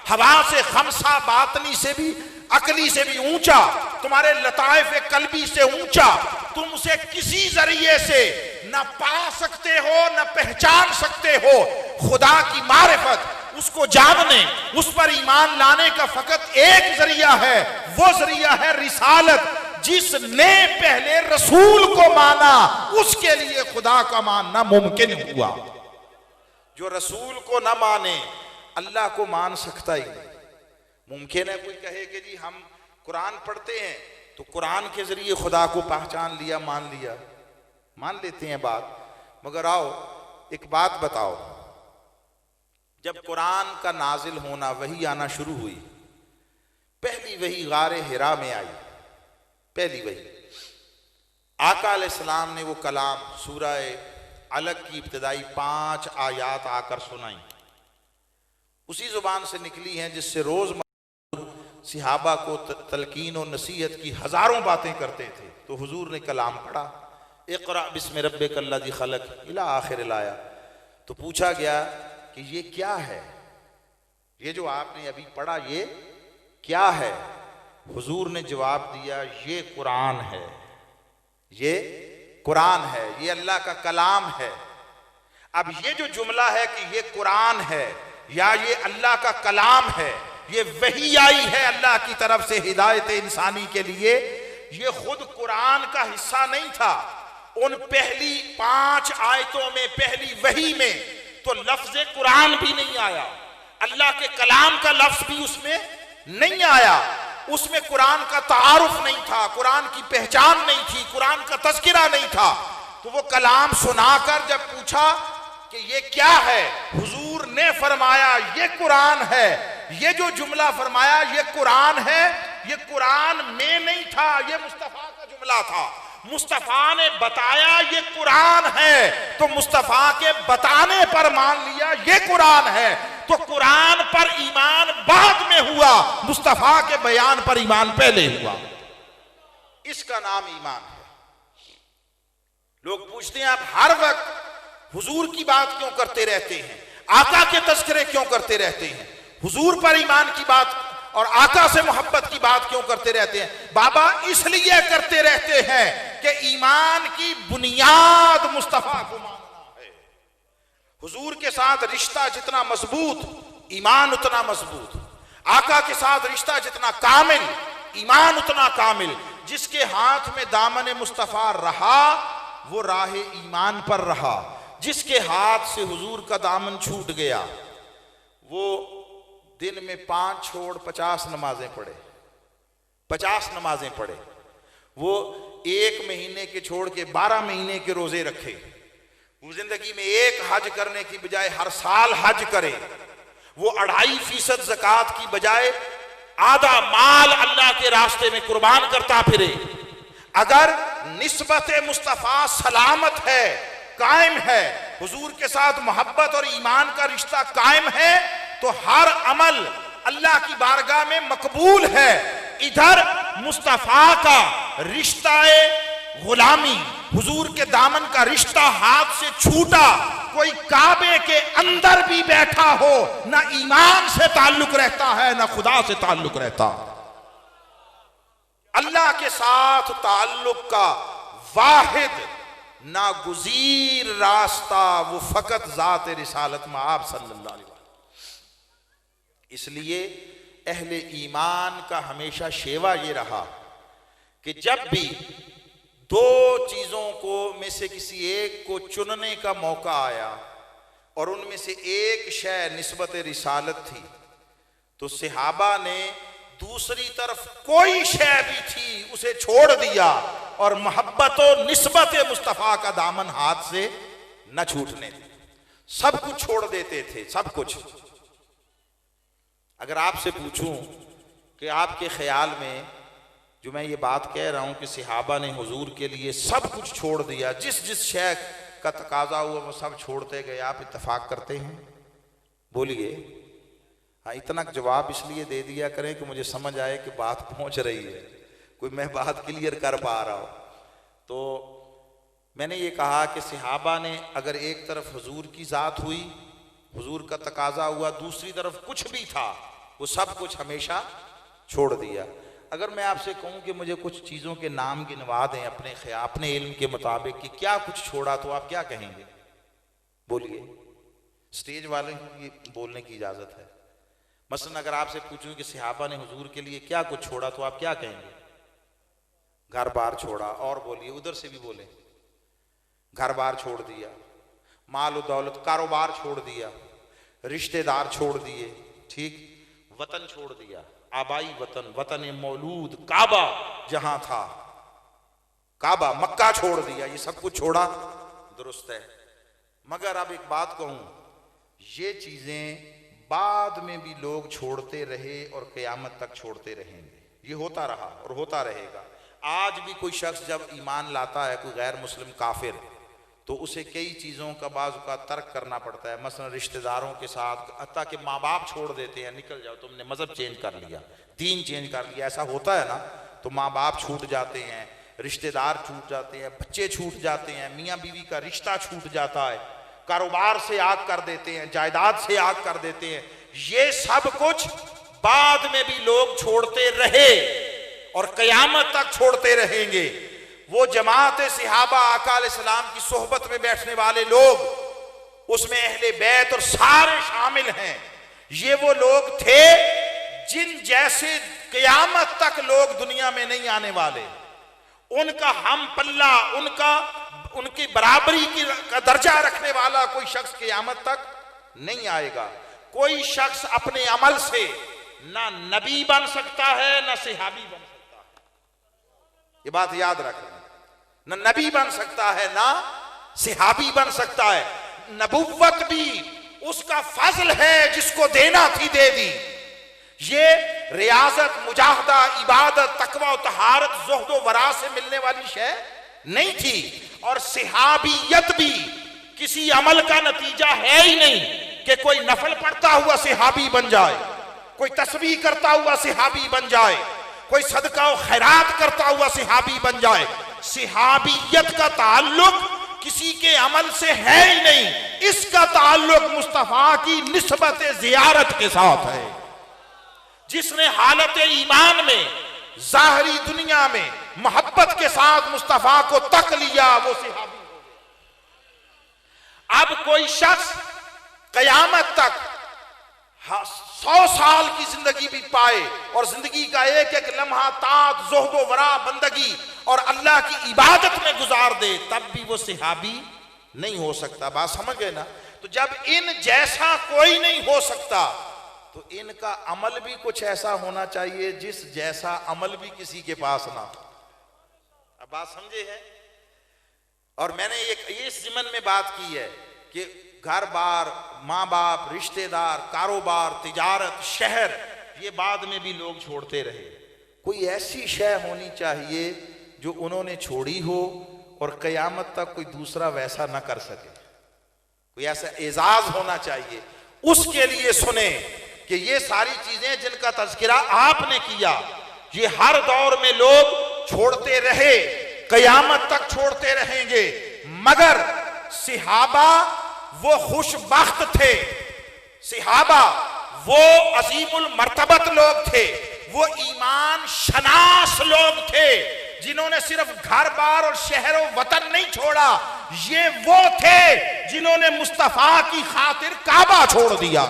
हवा से खमसा बातनी से भी अकली से भी ऊंचा, तुम्हारे लताइफ कल्बी से ऊंचा, तुम उसे किसी जरिए से न पा सकते हो न पहचान सकते हो। खुदा की मारिफत, उसको जानने, उस पर ईमान लाने का फकत एक जरिया है, वो जरिया है रिसालत। जिसने पहले रसूल को माना उसके लिए खुदा का मानना मुमकिन हुआ। जो रसूल को ना माने अल्लाह को मान सकता ही नहीं। मुमकिन है कोई कहे कि जी हम कुरान पढ़ते हैं तो कुरान के जरिए खुदा को पहचान लिया, मान लिया, मान लेते हैं बात। मगर आओ एक बात बताओ, जब कुरान का नाजिल होना, वही आना शुरू हुई, पहली वही गारे हिरा में आई, पहली वही आका अलैहिस्सलाम ने वो कलाम सूरह अलग की इब्तिदाई 5 आयात आकर सुनाई, उसी जुबान से निकली हैं जिससे रोज सिहाबा को तलकीन और नसीहत की हजारों बातें करते थे। तो हुजूर ने कलाम पढ़ा, इक़रा बिस्मि रब्बिकल्लज़ी खलक़ इला आखिर आया। तो पूछा गया कि ये क्या है, ये जो आपने अभी पढ़ा ये क्या है? हुजूर ने जवाब दिया, ये कुरान है, ये कुरान है, ये अल्लाह का कलाम है। अब ये जो जुमला है कि ये कुरान है या ये अल्लाह का कलाम है, ये वही आई है अल्लाह की तरफ से हिदायत इंसानी के लिए, ये खुद कुरान का हिस्सा नहीं था। उन पहली 5 आयतों में, पहली वही में तो लफ्ज कुरान भी नहीं आया, अल्लाह के कलाम का लफ्ज भी उसमें नहीं आया। उसमें कुरान का तारुफ नहीं था, कुरान की पहचान नहीं थी, कुरान का तज़किरा नहीं था। तो वो कलाम सुनाकर जब पूछा कि ये क्या है, हुजूर ने फरमाया ये कुरान है। ये जो जुमला फरमाया ये कुरान है, ये कुरान में नहीं था, ये मुस्तफा का जुमला था। मुस्तफा ने बताया ये कुरान है, तो मुस्तफा के बताने पर मान लिया ये कुरान है। तो कुरान पर ईमान बाद में हुआ, मुस्तफा के बयान पर ईमान पहले हुआ। इसका नाम ईमान है। लोग पूछते हैं आप हर वक्त हुजूर की बात क्यों करते रहते हैं, आका के तज़किरे क्यों करते रहते हैं, हुजूर पर ईमान की बात और आका से मोहब्बत की बात क्यों करते रहते हैं? बाबा इसलिए करते रहते हैं कि ईमान की बुनियाद मुस्तफा को मानना है। हुजूर के साथ रिश्ता जितना मजबूत, ईमान उतना मजबूत। आका के साथ रिश्ता जितना कामिल, ईमान उतना कामिल। जिसके हाथ में दामन मुस्तफा रहा वो राह ईमान पर रहा। जिसके हाथ से हुजूर का दामन छूट गया वो दिन में 5 छोड़ 50 नमाजें पढ़े, 50 नमाजें पढ़े। वो 1 महीने के छोड़ के 12 महीने के रोजे रखे। वो जिंदगी में 1 हज करने की बजाय हर साल हज करे। वो 2.5% ज़कात की बजाय आधा माल अल्लाह के रास्ते में कुर्बान करता फिरे। अगर निस्बत मुस्तफा सलामत है, कायम है, हुजूर के साथ मोहब्बत और ईमान का रिश्ता कायम है, तो हर अमल अल्लाह की बारगाह में मकबूल है। इधर मुस्तफा का रिश्ता गुलामी, हुजूर के दामन का रिश्ता हाथ से छूटा। कोई काबे के अंदर भी बैठा हो, ना ईमान से ताल्लुक रहता है ना खुदा से ताल्लुक रहता। अल्लाह के साथ ताल्लुक का वाहिद नागुज़ीर रास्ता वो फकत ज़ात रिसालत में आप सल्लल्लाहु अलैहि वसल्लम। इसलिए अहले ईमान का हमेशा शेवा ये रहा कि जब भी 2 चीजों को में से किसी एक को चुनने का मौका आया और उनमें से एक शय निस्बत रिसालत थी, तो सहाबा ने दूसरी तरफ कोई शय भी थी उसे छोड़ दिया और मोहब्बत और निस्बत मुस्तफा का दामन हाथ से न छूटने दी। सब कुछ छोड़ देते थे, सब कुछ। अगर आपसे पूछूं कि आपके ख्याल में जो मैं ये बात कह रहा हूं कि सहाबा ने हुजूर के लिए सब कुछ छोड़ दिया, जिस जिस शय का तकाजा हुआ वो सब छोड़ते गए, आप इत्तेफाक करते हैं? बोलिए। हाँ, इतना जवाब इसलिए दे दिया करें कि मुझे समझ आए कि बात पहुंच रही है, कोई मैं बात क्लियर कर पा रहा हूं। तो मैंने ये कहा कि सहाबा ने अगर एक तरफ हुजूर की ज़ात हुई, हुजूर का तकाजा हुआ, दूसरी तरफ कुछ भी था, वो सब कुछ हमेशा छोड़ दिया। अगर मैं आपसे कहूं कि मुझे कुछ चीज़ों के नाम गिनवा दें अपने इल्म के मुताबिक कि क्या कुछ छोड़ा, तो आप क्या कहेंगे? बोलिए। स्टेज वाले को बोलने की इजाज़त है। मसलन अगर आपसे पूछूं कि सहाबा ने हुजूर के लिए क्या कुछ छोड़ा, तो आप क्या कहेंगे? घर बार छोड़ा। और बोलिए, उधर से भी बोले। घर बार छोड़ दिया, माल दौलत कारोबार छोड़ दिया, रिश्तेदार छोड़ दिए, ठीक, वतन छोड़ दिया, आबाई वतन, वतन मौलूद, काबा जहां था, काबा मक्का छोड़ दिया, ये सब कुछ छोड़ा, दुरुस्त है। मगर अब एक बात कहूं, ये चीजें बाद में भी लोग छोड़ते रहे और क़यामत तक छोड़ते रहेंगे। ये होता रहा और होता रहेगा। आज भी कोई शख्स जब ईमान लाता है, कोई गैर मुस्लिम काफिर, तो उसे कई चीज़ों का बाज़ का तर्क करना पड़ता है। मसलन रिश्तेदारों के साथ, हत्ता कि माँ बाप छोड़ देते हैं, निकल जाओ, तुमने मज़हब चेंज कर लिया, दीन चेंज कर लिया, ऐसा होता है ना, तो माँ बाप छूट जाते हैं, रिश्तेदार छूट जाते हैं, बच्चे छूट जाते हैं, मियाँ बीवी का रिश्ता छूट जाता है, कारोबार से आग कर देते हैं, जायदाद से आग कर देते हैं। ये सब कुछ बाद में भी लोग छोड़ते रहे और क़यामत तक छोड़ते रहेंगे। वो जमात सहाबा आका अलैहिस्सलाम की सोहबत में बैठने वाले लोग, उसमें अहले बैत और सारे शामिल हैं। ये वो लोग थे जिन जैसे क़यामत तक लोग दुनिया में नहीं आने वाले। उनका हम पल्ला, उनकी बराबरी का दर्जा रखने वाला कोई शख्स क़यामत तक नहीं आएगा। कोई शख्स अपने अमल से ना नबी बन सकता है, ना सहाबी बन सकता है। ये बात याद रखना। न नबी बन सकता है, ना सहाबी बन सकता है। नबुव्वत भी उसका फजल है, जिसको देना थी दे दी। ये रियाजत, मुजाहदा, इबादत, तकवा, तहारत, ज़ुहद वरा से मिलने वाली शय नहीं थी। और सहाबियत भी किसी अमल का नतीजा है ही नहीं कि कोई नफल पढ़ता हुआ सहाबी बन जाए, कोई तस्बीह करता हुआ सहाबी बन जाए, कोई सदका और खैरात करता हुआ सहाबी बन जाए। सहाबियत का ताल्लुक किसी के अमल से है ही नहीं, इसका ताल्लुक मुस्तफा की निस्बत ज़ियारत के साथ है। जिसने हालत ईमान में, ज़ाहरी दुनिया में मोहब्बत के साथ मुस्तफा को तक लिया, वो सहाबी हो गया। अब कोई शख्स क़यामत तक 100 साल की जिंदगी भी पाए और जिंदगी का एक एक लम्हा तात, ज़ुहद वरा, बंदगी और अल्लाह की इबादत में गुजार दे, तब भी वो सहाबी नहीं हो सकता। बात समझ गए ना? तो जब इन जैसा कोई नहीं हो सकता, तो इनका अमल भी कुछ ऐसा होना चाहिए जिस जैसा अमल भी किसी के पास ना हो। अब बात समझे है? और मैंने इस ज़िमन में बात की है कि घर बार, माँ बाप, रिश्तेदार, कारोबार, तिजारत, शहर, ये बाद में भी लोग छोड़ते रहे। कोई ऐसी शय होनी चाहिए जो उन्होंने छोड़ी हो और क़यामत तक कोई दूसरा वैसा ना कर सके। कोई ऐसा एजाज होना चाहिए। उसके लिए सुने कि ये सारी चीजें जिनका तज़किरा आपने किया, ये हर दौर में लोग छोड़ते रहे, क़यामत तक छोड़ते रहेंगे। मगर सहाबा वो खुशबख्त थे, सहाबा वो अजीमुल मर्तबत लोग थे, वो ईमान शनास लोग थे, जिन्होंने सिर्फ घर बार और शहर और वतन नहीं छोड़ा। ये वो थे जिन्होंने मुस्तफा की खातिर काबा छोड़ दिया,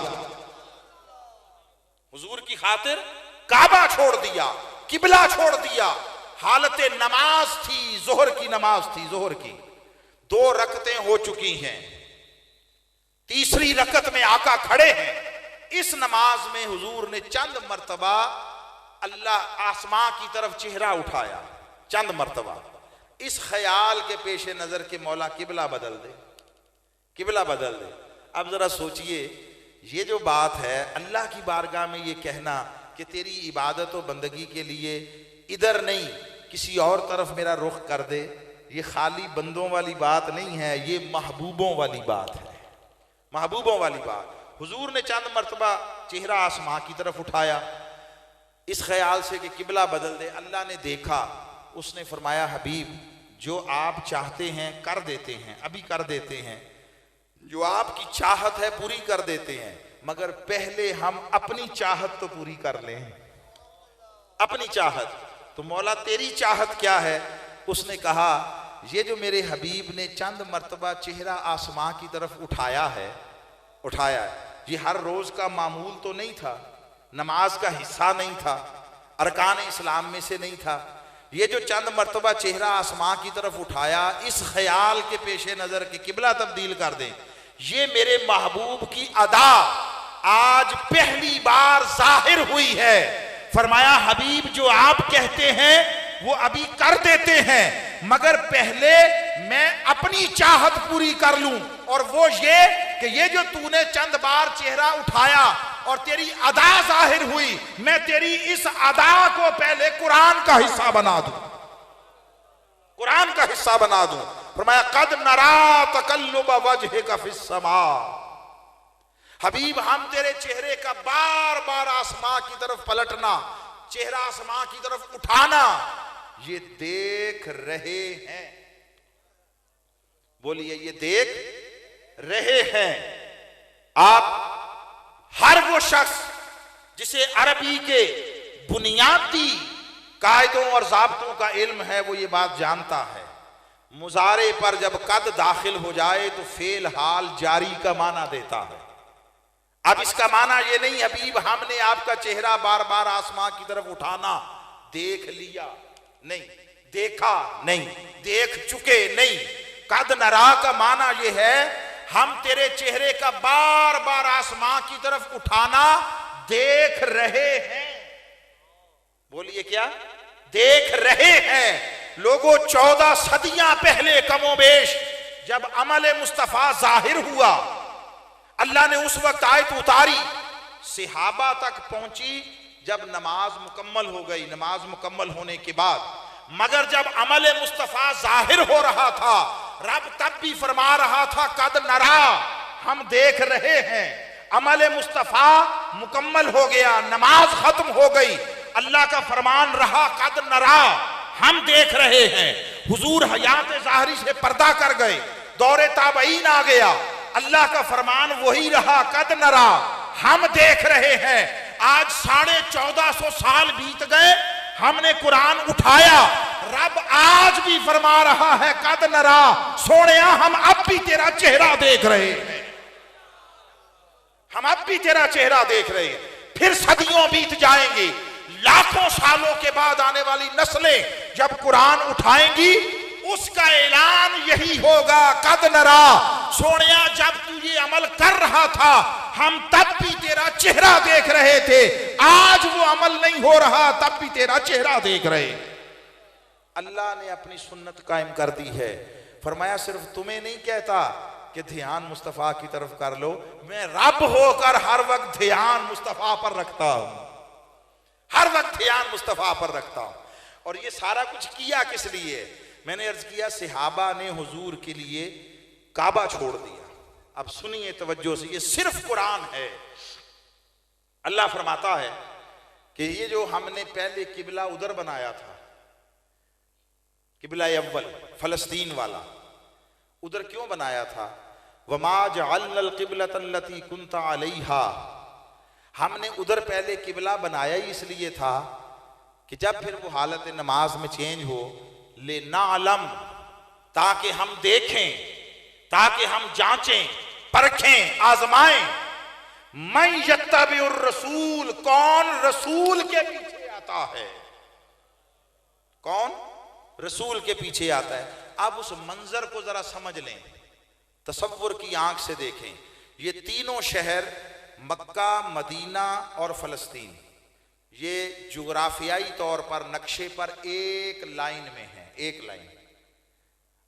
हुजूर की खातिर काबा छोड़ दिया, किबला छोड़ दिया। हालत नमाज थी, जोहर की नमाज थी, जोहर की 2 रकतें हो चुकी हैं, तीसरी रकत में आका खड़े हैं। इस नमाज में हुजूर ने चंद मर्तबा अल्लाह आसमां की तरफ चेहरा उठाया, चंद मर्तबा, इस ख्याल के पेश नजर के मौला किबला बदल दे, किबला बदल दे। अब जरा सोचिए, ये जो बात है अल्लाह की बारगाह में ये कहना कि तेरी इबादत और बंदगी के लिए इधर नहीं किसी और तरफ मेरा रुख कर दे, ये खाली बंदों वाली बात नहीं है, ये महबूबों वाली बात है, महबूबों वाली बात। हुजूर ने चंद मर्तबा चेहरा आसमां की तरफ उठाया इस ख्याल से कि किबला बदल दे। अल्लाह ने देखा, उसने फरमाया हबीब जो आप चाहते हैं कर देते हैं, अभी कर देते हैं, जो आपकी चाहत है पूरी कर देते हैं, मगर पहले हम अपनी चाहत तो पूरी कर लें। अपनी चाहत। तो मौला तेरी चाहत क्या है? उसने कहा ये जो मेरे हबीब ने चंद मर्तबा चेहरा आसमां की तरफ उठाया है, ये हर रोज का मामूल तो नहीं था, नमाज का हिस्सा नहीं था, अरकान इस्लाम में से नहीं था। ये जो चंद मर्तबा चेहरा आसमां की तरफ उठाया, इस ख्याल के पेशे नजर के किबला तब्दील कर दें, ये मेरे महबूब की अदा आज पहली बार जाहिर हुई है। फरमाया हबीब जो आप कहते हैं वो अभी कर देते हैं, मगर पहले मैं अपनी चाहत पूरी कर लूं, और वो ये कि ये जो तूने चंद बार चेहरा उठाया और तेरी अदा जाहिर हुई, मैं तेरी इस अदा को पहले कुरान का हिस्सा बना दूं, कुरान का हिस्सा बना दूं। फरमाया कद नरा तकल्लुब वजहिका फिस समा, हबीब हम तेरे चेहरे का बार बार आसमां की तरफ पलटना, चेहरा आसमां की तरफ उठाना, ये देख रहे हैं। बोलिए ये देख रहे हैं। आप हर वो शख्स जिसे अरबी के बुनियादी कायदों और ज़ाब्तों का इल्म है वो ये बात जानता है, मुजारे पर जब कद दाखिल हो जाए तो फेल हाल जारी का माना देता है। अब इसका माना ये नहीं हबीब हमने आपका चेहरा बार बार आसमां की तरफ उठाना देख लिया, नहीं, देखा नहीं, देख चुके नहीं। कद नरा का माना यह है हम तेरे चेहरे का बार बार आसमां की तरफ उठाना देख रहे हैं। बोलिए क्या? देख रहे हैं। लोगों 14 सदियां पहले कमोबेश जब अमल मुस्तफा जाहिर हुआ, अल्लाह ने उस वक्त आयत उतारी, सहाबा तक पहुंची जब नमाज मुकम्मल हो गई, नमाज मुकम्मल होने के बाद, मगर जब अमल मुस्तफा जाहिर हो रहा था, रब तब भी फरमा रहा था कद नरा, हम देख रहे हैं। अमल मुस्तफा मुकम्मल हो गया, नमाज खत्म हो गई, अल्लाह का फरमान रहा कद नरा, हम देख रहे हैं। हुजूर हयात ज़ाहरी से पर्दा कर गए, दौरे ताबईन आ गया, अल्लाह का फरमान वही रहा कद नरा, हम देख रहे हैं। आज 1450 साल बीत गए, हमने कुरान उठाया, रब आज भी फरमा रहा है कद नरा, सोनिया हम अब भी तेरा चेहरा देख रहे हैं, हम अब भी तेरा चेहरा देख रहे हैं। फिर सदियों बीत जाएंगी, लाखों सालों के बाद आने वाली नस्लें जब कुरान उठाएंगी, उसका ऐलान यही होगा कद नरा, सोनिया जब तू ये अमल कर रहा था हम तब भी तेरा चेहरा देख रहे थे, आज वो अमल नहीं हो रहा तब भी तेरा चेहरा देख रहे। अल्लाह ने अपनी सुन्नत कायम कर दी है। फरमाया सिर्फ तुम्हें नहीं कहता कि ध्यान मुस्तफा की तरफ कर लो, मैं रब होकर हर वक्त ध्यान मुस्तफा पर रखता हूं, हर वक्त ध्यान मुस्तफा पर रखता हूं। और ये सारा कुछ किया किस लिए? मैंने अर्ज किया सहाबा ने हुजूर के लिए काबा छोड़ दिया। अब सुनिए तवज्जो से, ये सिर्फ कुरान है। अल्लाह फरमाता है कि ये जो हमने पहले किबला उधर बनाया था, किबला अव्वल फलस्तीन वाला, उधर क्यों बनाया था? वमा जअलनल क़िबलतल्लती कुन्ता अलैहा, हमने उधर पहले किबला बनाया ही इसलिए था कि जब फिर वो हालत नमाज में चेंज हो, ले नालम, ताकि हम देखें, ताकि हम जांचें, परखें, आजमाएं, मैं यत्तबिउर रसूल, कौन रसूल के पीछे आता है, कौन रसूल के पीछे आता है। अब उस मंजर को जरा समझ लें, तसव्वुर की आंख से देखें। ये तीनों शहर मक्का, मदीना और फलस्तीन, ये जुग्राफियाई तौर पर नक्शे पर एक लाइन में है, एक लाइन।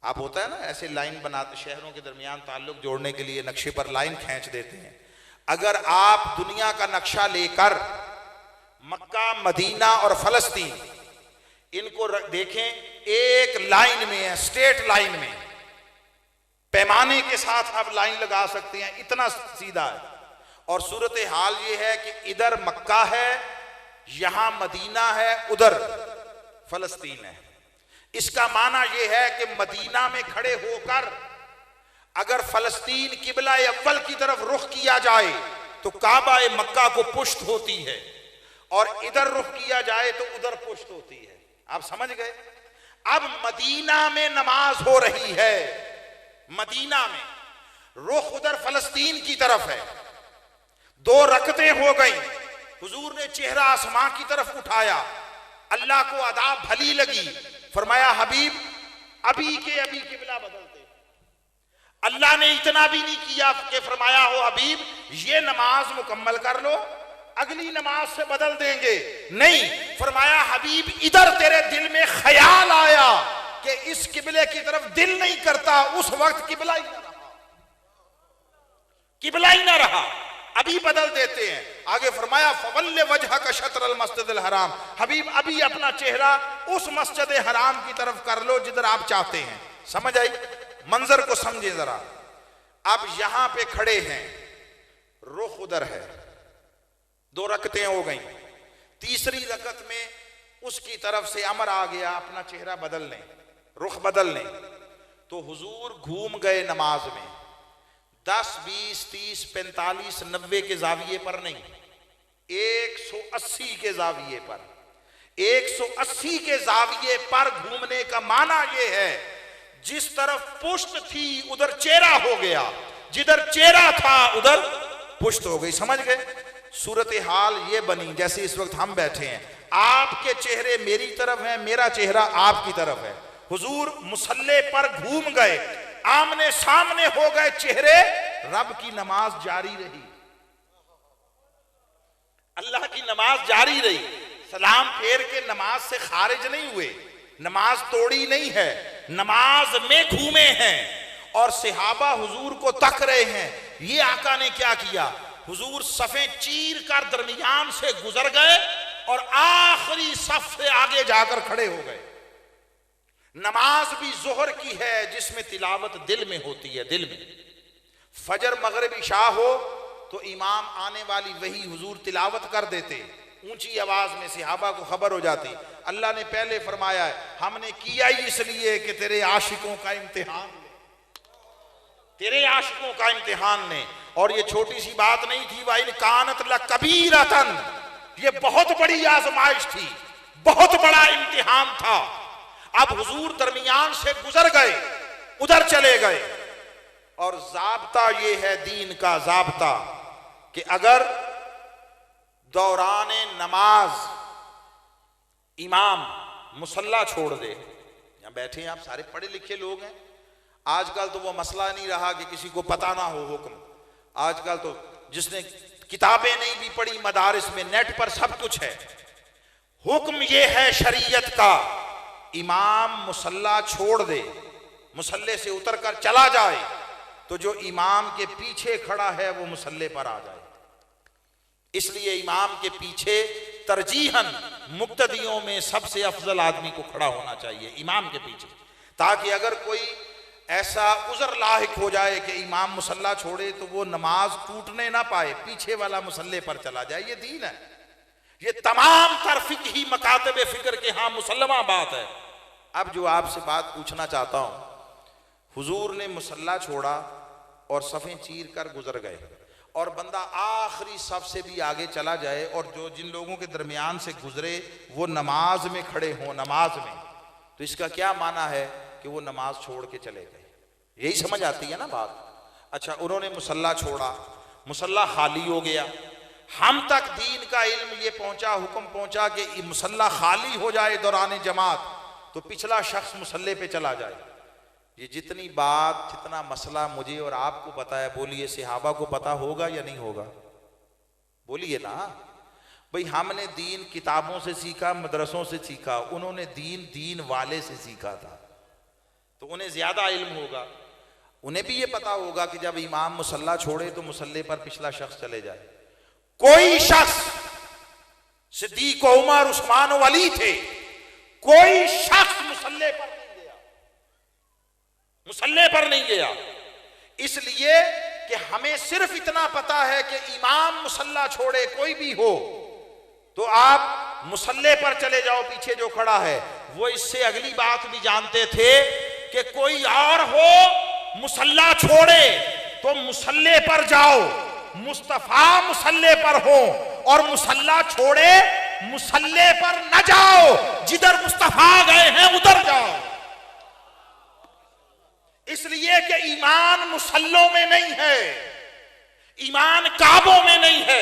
आप होता है ना ऐसे लाइन बनाते, शहरों के दरमियान ताल्लुक जोड़ने के लिए नक्शे पर लाइन खींच देते हैं। अगर आप दुनिया का नक्शा लेकर मक्का, मदीना और फलस्तीन इनको देखें, एक लाइन में है, स्ट्रेट लाइन में, पैमाने के साथ आप लाइन लगा सकते हैं, इतना सीधा है। और सूरत हाल ये है कि इधर मक्का है, यहां मदीना है, उधर फलस्तीन है। इसका माना यह है कि मदीना में खड़े होकर अगर फलस्तीन किबला अव्वल की तरफ रुख किया जाए तो काबा मक्का को पुष्ट होती है, और इधर रुख किया जाए तो उधर पुश्त होती है। आप समझ गए। अब मदीना में नमाज हो रही है, मदीना में रुख उधर फलस्तीन की तरफ है, 2 रकतें हो गई, हुजूर ने चेहरा आसमां की तरफ उठाया, अल्लाह को अदा भली लगी, फरमाया हबीब अभी के अभी किबला बदलते। अल्लाह ने इतना भी नहीं किया कि फरमाया हो हबीब ये नमाज मुकम्मल कर लो, अगली नमाज से बदल देंगे, नहीं, फरमाया हबीब इधर तेरे दिल में ख्याल आया कि इस किबले की तरफ दिल नहीं करता, उस वक्त किबला ही ना रहा, किबला ही ना रहा, अभी बदल देते हैं। आगे फरमाया फवल्ले वजह का शतर मस्जिद हराम, हबीब अभी अपना चेहरा उस मस्जिद हराम की तरफ कर लो जिधर आप चाहते हैं। समझ आई, मंजर को समझे जरा। अब यहां पे खड़े हैं, रुख उधर है, 2 रकतें हो गई, तीसरी रकत में उसकी तरफ से अमर आ गया अपना चेहरा बदल लें, रुख बदल लें। तो हुजूर घूम गए नमाज में, 10, 20, 30, 45, 90 के जाविये पर नहीं, 180 के जाविये पर, 180 के जाविये पर घूमने का माना यह है जिस तरफ पुश्त थी उधर चेहरा हो गया, जिधर चेहरा था उधर पुश्त हो गई। समझ गए। सूरत हाल ये बनी जैसे इस वक्त हम बैठे हैं, आपके चेहरे मेरी तरफ है, मेरा चेहरा आपकी तरफ है। हुजूर मुसल्ले पर घूम गए, आमने सामने हो गए चेहरे, रब की नमाज जारी रही, अल्लाह की नमाज जारी रही, सलाम फेर के नमाज से खारिज नहीं हुए, नमाज तोड़ी नहीं है, नमाज में घूमे हैं और सहाबा हुजूर को तक रहे हैं। ये आका ने क्या किया, हुजूर सफ़े चीर कर दरमियान से गुजर गए और आखिरी सफ से आगे जाकर खड़े हो गए। नमाज भी जोहर की है जिसमें तिलावत दिल में होती है, दिल में। फजर मगरिब इशा हो तो इमाम आने वाली वही हुजूर तिलावत कर देते, ऊंची आवाज में, सहाबा को खबर हो जाती। अल्लाह ने पहले फरमाया है हमने किया ही इसलिए कि तेरे आशिकों का इम्तिहान ले, तेरे आशिकों का इम्तिहान ले। और ये छोटी सी बात नहीं थी, वाइन कानत लकबीरतन, ये बहुत बड़ी आजमाइश थी, बहुत बड़ा इम्तिहान था। अब हुजूर दरमियान से गुजर गए, उधर चले गए और जाब्ता ये है दीन का जाब्ता कि अगर दौरान नमाज इमाम मुसल्ला छोड़ दे, यहां बैठे हैं आप सारे पढ़े लिखे लोग हैं, आजकल तो वो मसला नहीं रहा कि किसी को पता ना हो हुक्म, आजकल तो जिसने किताबें नहीं भी पढ़ी मदारिस में, नेट पर सब कुछ है। हुक्म ये है शरीयत का, इमाम मुसल्ला छोड़ दे, मुसल्ले से उतर कर चला जाए तो जो इमाम के पीछे खड़ा है वो मुसल्ले पर आ जाए। इसलिए इमाम के पीछे तरजीहन मुक्तदियों में सबसे अफजल आदमी को खड़ा होना चाहिए इमाम के पीछे, ताकि अगर कोई ऐसा उज़र लाहिक हो जाए कि इमाम मुसल्ला छोड़े तो वो नमाज टूटने ना पाए, पीछे वाला मुसल्ले पर चला जाए। ये दीन है, ये तमाम तर फिक्ही मकातबे फिक्र के हाँ मुसल्लमा बात है। अब जो आपसे बात पूछना चाहता हूं, हुजूर ने मुसल्ला छोड़ा और सफ़ें चीर कर गुजर गए और बंदा आखिरी सफ से भी आगे चला जाए और जो जिन लोगों के दरमियान से गुजरे वो नमाज में खड़े हों, नमाज में, तो इसका क्या माना है कि वो नमाज छोड़ के चले गए। यही समझ आती है ना बात। अच्छा, उन्होंने मुसल्ला छोड़ा, मुसल्ला खाली हो गया, हम तक दीन का इल्म ये पहुंचा, हुक्म पहुंचा कि मुसल्ला खाली हो जाए दौरान जमात तो पिछला शख्स मुसल्ले पे चला जाए। ये जितनी बात, जितना मसला मुझे और आपको पता है, बोलिए सहाबा को पता होगा या नहीं होगा? बोलिए ना भाई। हमने दीन किताबों से सीखा, मदरसों से सीखा, उन्होंने दीन दीन वाले से सीखा था, तो उन्हें ज्यादा इल्म होगा। उन्हें भी ये पता होगा कि जब इमाम मुसल्ला छोड़े तो मुसल्ले पर पिछला शख्स चले जाए। कोई शख्स, सिद्दीक, उमर, उस्मान व अली थे, कोई शख्स मुसल्ले पर नहीं गया, मुसल्ले पर नहीं गया, इसलिए कि हमें सिर्फ इतना पता है कि इमाम मुसल्ला छोड़े कोई भी हो तो आप मुसल्ले पर चले जाओ, पीछे जो खड़ा है। वो इससे अगली बात भी जानते थे कि कोई और हो मुसल्ला छोड़े तो मुसल्ले पर जाओ, मुस्तफा मुसल्ले पर हो और मुसल्ला छोड़े मुसल्ले पर न जाओ, जिधर मुस्तफा गए हैं उधर जाओ। इसलिए कि ईमान मुसल्लों में नहीं है, ईमान काबों में नहीं है,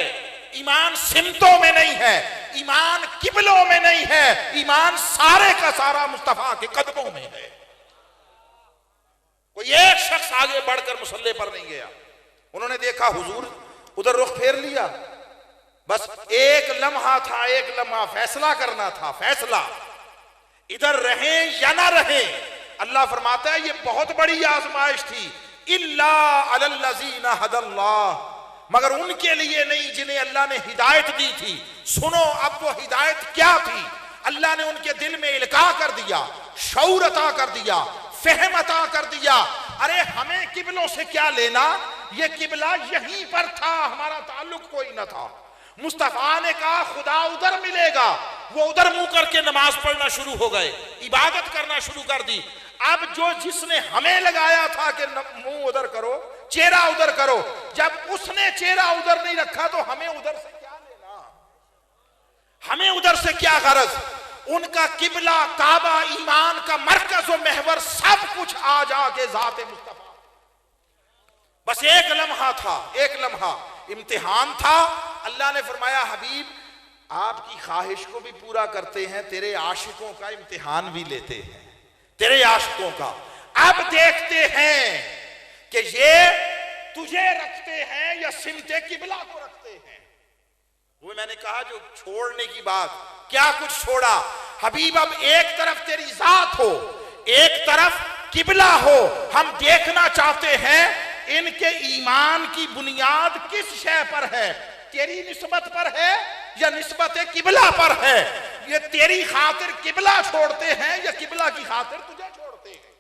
ईमान सिमतों में नहीं है, ईमान किबलों में नहीं है, ईमान सारे का सारा मुस्तफा के कदमों में है। कोई एक शख्स आगे बढ़कर मुसल्ले पर नहीं गया। उन्होंने देखा हुजूर, उधर रुख फेर लिया, बस एक लम्हा था, एक लम्हा फैसला करना था, फैसला इधर रहें या ना रहें। अल्लाह फरमाता है ये बहुत बड़ी आजमाइश थी, इल्ला अलल्लज़ीना हदल्लाह, मगर उनके लिए नहीं जिन्हें अल्लाह ने हिदायत दी थी। सुनो अब वो हिदायत क्या थी। अल्लाह ने उनके दिल में इल्का कर दिया, शऊर अता कर दिया, फहम अता कर दिया। अरे हमें किबलों से क्या लेना, ये किबला यहीं पर था, हमारा ताल्लुक कोई न था। मुस्तफा ने कहा खुदा उधर मिलेगा, वो उधर मुंह करके नमाज पढ़ना शुरू हो गए, इबादत करना शुरू कर दी। अब जो जिसने हमें लगाया था कि मुंह उधर करो, चेहरा उधर करो, जब उसने चेहरा उधर नहीं रखा तो हमें उधर से क्या लेना, हमें उधर से क्या गरज। उनका किबला, काबा, ईमान का मरकज और महवर सब कुछ आ जाके जाते मुस्तफा। बस एक लम्हा था, एक लम्हा इम्तिहान था। अल्लाह ने फरमाया हबीब आपकी ख्वाहिश को भी पूरा करते हैं, तेरे आशिकों का इम्तिहान भी लेते हैं, तेरे आशिकों का। अब देखते हैं कि ये तुझे रखते हैं या सिमते किबला को रखते हैं। वो मैंने कहा जो छोड़ने की बात, क्या कुछ छोड़ा हबीब। अब एक तरफ तेरी जात हो, एक तरफ किबला हो। हम देखना चाहते हैं इनके ईमान की बुनियाद किस शय पर है, तेरी निस्बत पर है या निस्बत किबला पर है। ये तेरी खातिर किबला छोड़ते हैं या किबला की खातिर तुझे छोड़ते हैं।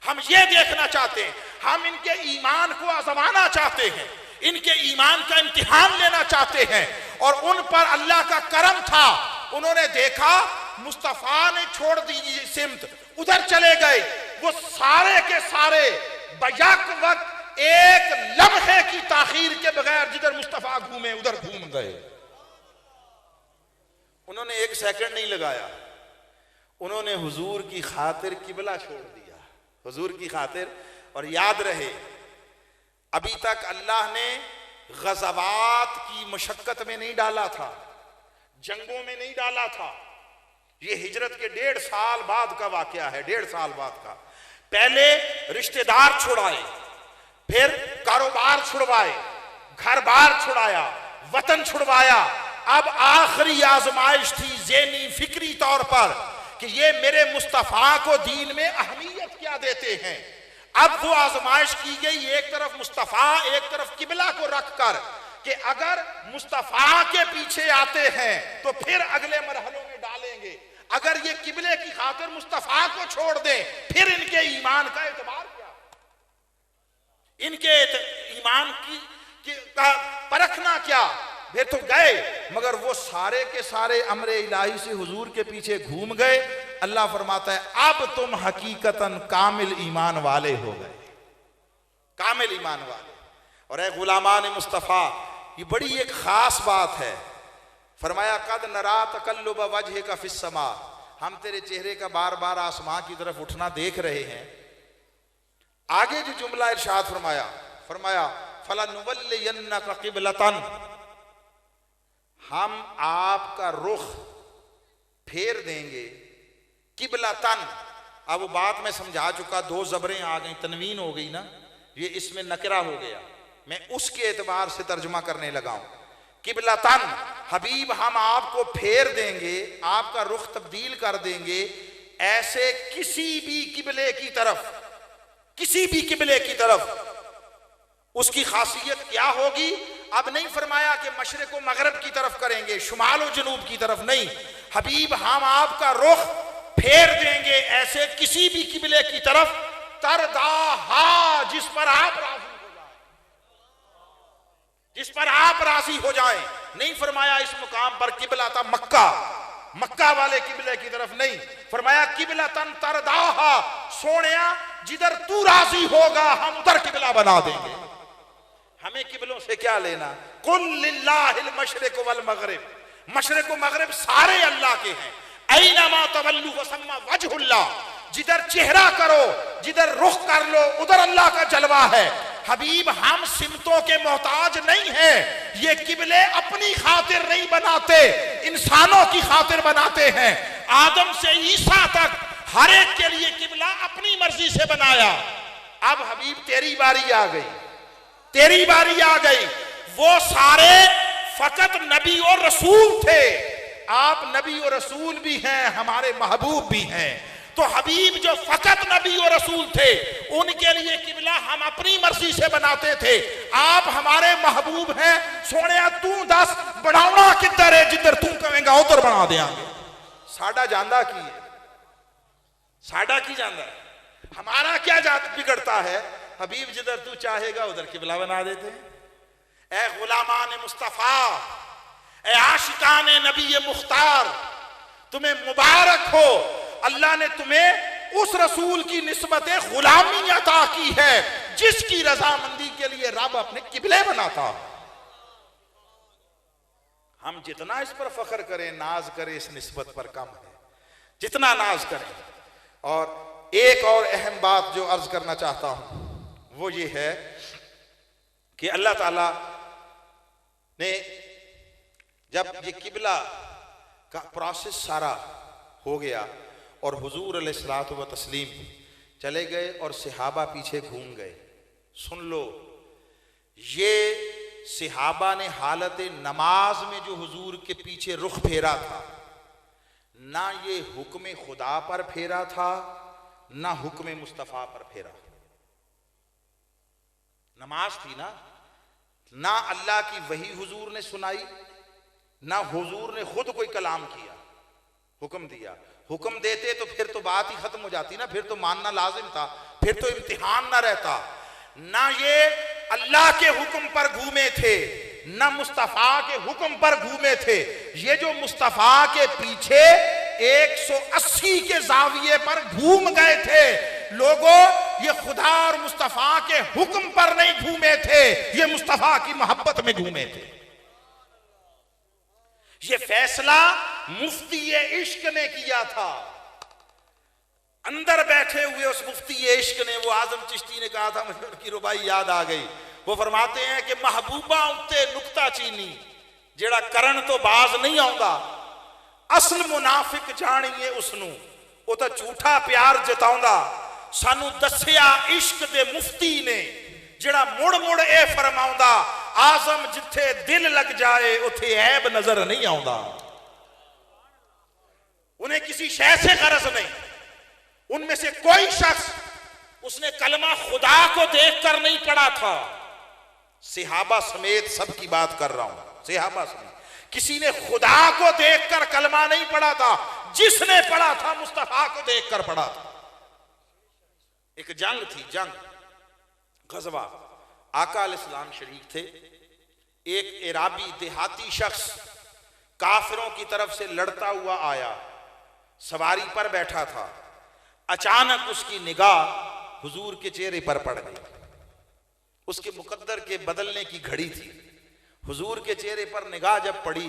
हम ये देखना चाहते हैं, हम इनके ईमान को आजमाना चाहते हैं, इनके ईमान का इम्तिहान लेना चाहते हैं। और उन पर अल्लाह का करम था, उन्होंने देखा मुस्तफा ने छोड़ दी सिमत, उधर चले गए। वो सारे के सारे बयक वक्त एक लम्हे की ताखीर के बगैर जिधर मुस्तफा घूमे उधर घूम गए। उन्होंने एक सेकंड नहीं लगाया, उन्होंने हुजूर की खातिर किबला छोड़ दिया, हुजूर की खातिर। और याद रहे अभी तक अल्लाह ने गज़वात की मशक्कत में नहीं डाला था, जंगों में नहीं डाला था। ये हिजरत के 1.5 साल बाद का वाकया है, 1.5 साल बाद का। पहले रिश्तेदार छुड़ाए, फिर कारोबार छुड़वाए, घर बार छुड़ाया, वतन छुड़वाया। अब आखिरी आजमाइश थी ज़हनी फिक्री तौर पर कि ये मेरे मुस्तफा को दीन में अहमियत क्या देते हैं। अब वो आजमाइश की गई, एक तरफ मुस्तफा, एक तरफ किबला को रखकर कि अगर मुस्तफा के पीछे आते हैं तो फिर अगले मरहलों में डालेंगे, अगर ये किबले की खातिर मुस्तफा को छोड़ दें फिर इनके ईमान का एतबार क्या, इनके ईमान की परखना क्या। फिर तो गए, मगर वो सारे के सारे अमरे इलाही से हुजूर के पीछे घूम गए। अल्लाह फरमाता है अब तुम हकीकतन कामिल ईमान वाले हो गए, कामिल ईमान वाले। और ए गुलामान मुस्तफ़ा, ये बड़ी एक खास बात है। फरमाया कद नरा तकल्लुब वजह का फिस्समा, हम तेरे चेहरे का बार बार आसमां की तरफ उठना देख रहे हैं। आगे जो जुमला इरशाद फरमाया, फरमाया फलनुवल्लियन्नका क़िबलतन, हम आपका रुख फेर देंगे, किबलतन। अब वो बात मैं समझा चुका, 2 ज़बरें आ गई, तनवीन हो गई ना, ये इसमें नकरा हो गया, मैं उसके एतबार से तर्जुमा करने लगा हूं। किबलतन, हबीब हम आपको फेर देंगे, आपका रुख तब्दील कर देंगे ऐसे किसी भी किबले की तरफ, किसी भी किबले की तरफ। उसकी खासियत क्या होगी? अब नहीं फरमाया कि मशरिक व मगरब की तरफ करेंगे, शुमाल व जनूब की तरफ नहीं। हबीब हम आपका रुख फेर देंगे ऐसे किसी भी किबले की तरफ, तरदाहा, जिस पर आप राजी हो जाए, जिस पर आप राजी हो जाए। नहीं फरमाया इस मुकाम पर किबला था मक्का, मक्का वाले किबले की तरफ नहीं, फरमाया किबलतन तरदाहा, सोनिया जिधर तू राजी होगा हम उधर किबला बना देंगे। हमें किबलों से क्या लेना? कुल लिल्लाहिल मशरिक वल मगरिब, मशरिक व मगरिब सारे अल्लाह के हैं। ऐनमा तवल्लु फसम्मा वजहुल्लाह, जिधर चेहरा करो, जिधर रुख कर लो, उधर अल्लाह का जलवा है। हबीब, हम सिमतों के मोहताज नहीं है। ये किबले अपनी खातिर नहीं बनाते, इंसानों की खातिर बनाते हैं। आदम से ईसा तक हर एक के लिए किबला अपनी मर्जी से बनाया। अब हबीब तेरी बारी आ गई, तेरी बारी आ गई। वो सारे फकत नबी और रसूल थे, आप नबी और रसूल भी हैं, हमारे महबूब भी हैं। तो हबीब जो फकत नबी और रसूल थे, उनके लिए किबला हम अपनी मर्जी से बनाते थे। आप हमारे महबूब हैं। सोने तू दस बनाना किधर है, जिधर तू कहेगा उधर बना देंगे। साडा जांदा की है, साडा की जांदा है, हमारा क्या बिगड़ता है। हबीब जिधर तू चाहेगा उधर किबला बना देते हैं। ए गुलामान मुस्तफा, ए आशिकान नबी मुख्तार, तुम्हें मुबारक हो, अल्लाह ने तुम्हें उस रसूल की निस्बत गुलामी अता की है जिसकी रजामंदी के लिए रब अपने किबले बनाता। हम जितना इस पर फख्र करें, नाज करें, इस निस्बत पर कम है, जितना नाज करें। और एक और अहम बात जो अर्ज करना चाहता हूं वो ये है कि अल्लाह ताला ने जब ये किबला का प्रोसेस सारा हो गया और हुजूर अलैहिस्सलातु व तस्लीम चले गए और सहाबा पीछे घूम गए। सुन लो, ये सहाबा ने हालत नमाज में जो हुजूर के पीछे रुख फेरा था, ना ये हुक्म खुदा पर फेरा था, ना हुक्म मुस्तफ़ा पर फेरा। नमाज थी ना अल्लाह की वही हुजूर ने सुनाई, ना हुजूर ने खुद कोई कलाम किया, हुक्म दिया। हुक्म देते तो फिर तो बात ही खत्म हो जाती ना, फिर तो मानना लाजिम था, फिर तो इम्तिहान ना रहता। ना ये अल्लाह के हुक्म पर घूमे थे, ना मुस्तफा के हुक्म पर घूमे थे। ये जो मुस्तफा के पीछे 180 के जाविये पर घूम गए थे लोगों, ये खुदा और मुस्तफा के हुक्म पर नहीं घूमे थे, ये मुस्तफा की मोहब्बत में घूमे थे। ये फैसला मुफ्ती इश्क ने किया था। अंदर बैठे हुए उस मुफ्ती इश्क ने, वो आजम चिश्ती ने कहा था, मुझे उनकी रुबाई याद आ गई। वो फरमाते हैं कि महबूबा उत्ते नुक्ता चीनी जेड़ा करन तो बाज नहीं आउंदा, असल मुनाफिक जानिए उसनू, वो तो झूठा प्यार जताउंदा। सानू दसिया इश्क दे मुफ्ती ने जेड़ा मुड़ मुड़ ए फरमाउंदा, आजम जिथे दिल लग जाए उथे ऐब नजर नहीं आउंदा। उन्हें किसी शय से गरज नहीं। उनमें से कोई शख्स उसने कलमा खुदा को देखकर नहीं पढ़ा था। सहाबा समेत सबकी बात कर रहा हूं, सहाबा समेत किसी ने खुदा को देखकर कलमा नहीं पढ़ा था। जिसने पढ़ा था मुस्तफा को देखकर पढ़ा था। एक जंग थी, जंग गजवा, आका अलैहिस्सलाम शरीक थे। एक इराबी देहाती शख्स काफिरों की तरफ से लड़ता हुआ आया, सवारी पर बैठा था। अचानक उसकी निगाह हुजूर के चेहरे पर पड़ गई। उसके मुकद्दर के बदलने की घड़ी थी। हुजूर के चेहरे पर निगाह जब पड़ी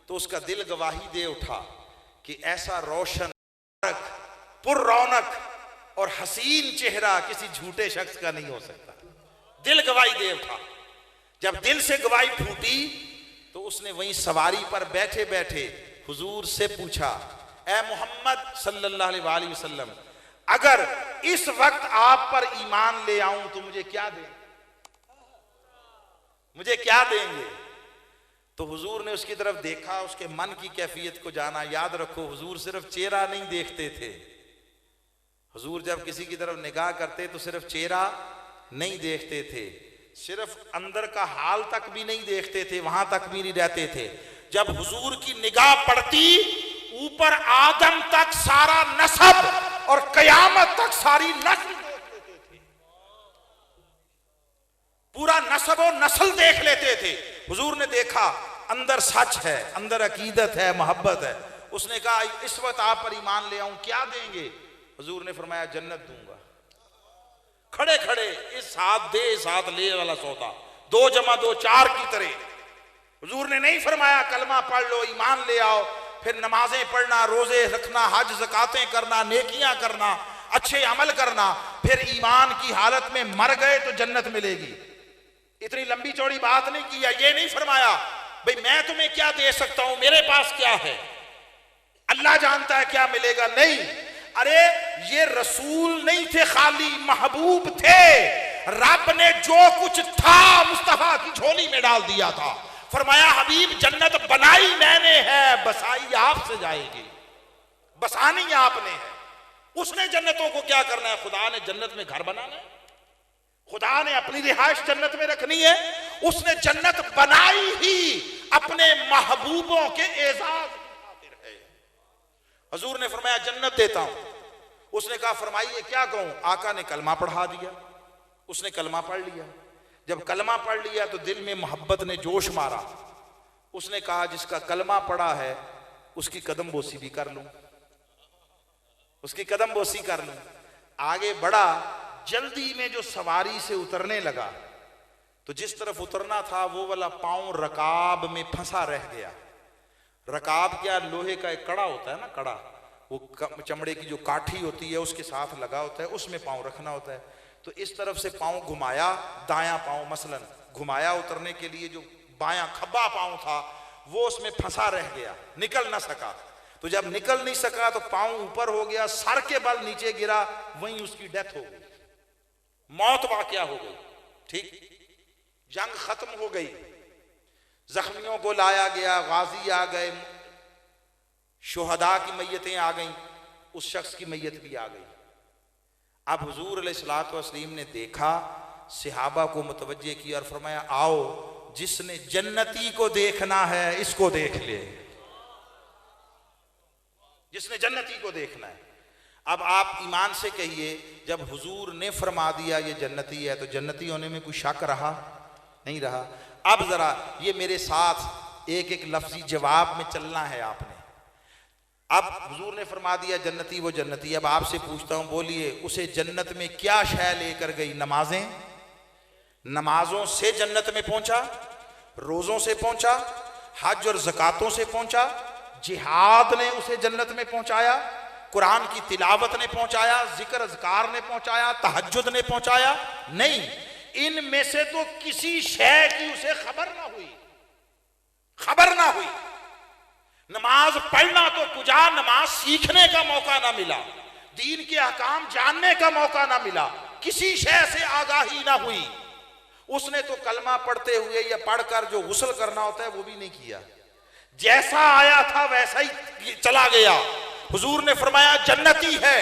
तो उसका दिल गवाही दे उठा कि ऐसा रोशन, पुर रौनक और हसीन चेहरा किसी झूठे शख्स का नहीं हो सकता। दिल गवाही दे उठा। जब दिल से गवाही फूटी तो उसने वहीं सवारी पर बैठे बैठे हुजूर से पूछा, ए मोहम्मद सल्लल्लाहु अलैहि वसल्लम, अगर इस वक्त आप पर ईमान ले आऊं तो मुझे क्या दें, मुझे क्या देंगे? तो हुजूर ने उसकी तरफ देखा, उसके मन की कैफियत को जाना। याद रखो, हुजूर सिर्फ चेहरा नहीं देखते थे। हुजूर जब किसी की तरफ निगाह करते तो सिर्फ चेहरा नहीं देखते थे, सिर्फ अंदर का हाल तक भी नहीं देखते थे, वहां तक भी नहीं रहते थे। जब हुजूर की निगाह पड़ती, ऊपर आदम तक सारा नस्ब और कयामत तक सारी नस्ल देख लेते थे। पूरा नस्ब और नस्ल देख लेते थे। हुजूर ने देखा अंदर सच है, अंदर अकीदत है, मोहब्बत है। उसने कहा, इस वक्त आप पर ईमान ले आऊं, क्या देंगे? हुजूर ने फरमाया, जन्नत दूंगा। खड़े खड़े इस हाथ दे इस हाथ ले वाला सौदा, 2 + 2 = 4 की तरह हुजूर ने नहीं फरमाया कलमा पढ़ लो, ईमान ले आओ, फिर नमाजें पढ़ना, रोजे रखना, हज ज़कातें करना, नेकियां करना, अच्छे अमल करना, फिर ईमान की हालत में मर गए तो जन्नत मिलेगी। इतनी लंबी चौड़ी बात नहीं किया। ये नहीं फरमाया भाई मैं तुम्हें क्या दे सकता हूं, मेरे पास क्या है, अल्लाह जानता है क्या मिलेगा। नहीं, अरे ये रसूल नहीं थे, खाली महबूब थे। रब ने जो कुछ था मुस्तफा की झोली में डाल दिया था। फरमाया हबीब जन्नत बनाई मैंने है, बसाई आपसे जाएगी, बसानी आपने है। उसने जन्नतों को क्या करना है, खुदा ने जन्नत में घर बनाना है, खुदा ने अपनी रिहाइश जन्नत में रखनी है। उसने जन्नत बनाई ही अपने महबूबों के एजाज की खातिर है। हुजूर ने फरमाया जन्नत देता हूं। उसने कहा फरमाइए क्या कहूं। आका ने कलमा पढ़ा दिया, उसने कलमा पढ़ लिया। जब कलमा पढ़ लिया तो दिल में मोहब्बत ने जोश मारा। उसने कहा जिसका कलमा पढ़ा है उसकी कदम बोसी भी कर लूं, उसकी कदम बोसी कर लूं। आगे बढ़ा, जल्दी में जो सवारी से उतरने लगा तो जिस तरफ उतरना था वो वाला पांव रकाब में फंसा रह गया। रकाब क्या, लोहे का एक कड़ा होता है ना, कड़ा, वो चमड़े की जो काठी होती है उसके साथ लगा होता है, उसमें पांव रखना होता है। तो इस तरफ से पांव घुमाया, दायां पांव मसलन घुमाया उतरने के लिए, जो बायां खब्बा पांव था वो उसमें फंसा रह गया, निकल ना सका। तो जब निकल नहीं सका तो पांव ऊपर हो गया, सर के बल नीचे गिरा, वहीं उसकी डेथ हो गई, मौत वाकया हो गई। ठीक, जंग खत्म हो गई, जख्मियों को लाया गया, गाजी आ गए, शुहदा की मैयतें आ गईं, उस शख्स की मैयत भी आ गई। अब हुजूर अलैहिस्सलातु वस्सलाम ने देखा, सहाबा को मुतवज्जे किया और फरमाया आओ जिसने जन्नती को देखना है इसको देख ले, जिसने जन्नती को देखना है। अब आप ईमान से कहिए, जब हुजूर ने फरमा दिया ये जन्नती है तो जन्नती होने में कोई शक रहा? नहीं रहा। अब जरा ये मेरे साथ एक एक लफ्जी जवाब में चलना है आपने। अब हुजूर ने फरमा दिया जन्नती वो जन्नती। अब आपसे पूछता हूं, बोलिए उसे जन्नत में क्या शय लेकर गई? नमाजें, नमाजों से जन्नत में पहुंचा, रोजों से पहुंचा, हज और ज़कातों से पहुंचा, जिहाद ने उसे जन्नत में पहुंचाया, कुरान की तिलावत ने पहुंचाया, जिक्र अज़कार ने पहुंचाया, तहज्जुद ने पहुंचाया? नहीं, इनमें से तो किसी शय की उसे खबर ना हुई, खबर ना हुई। नमाज पढ़ना तो कुजा, नमाज सीखने का मौका ना मिला, दीन के अहकाम जानने का मौका ना मिला, किसी शय से आगाही ना हुई। उसने तो कलमा पढ़ते हुए या पढ़कर जो गुस्ल करना होता है वो भी नहीं किया, जैसा आया था वैसा ही चला गया। हुजूर ने फरमाया जन्नती है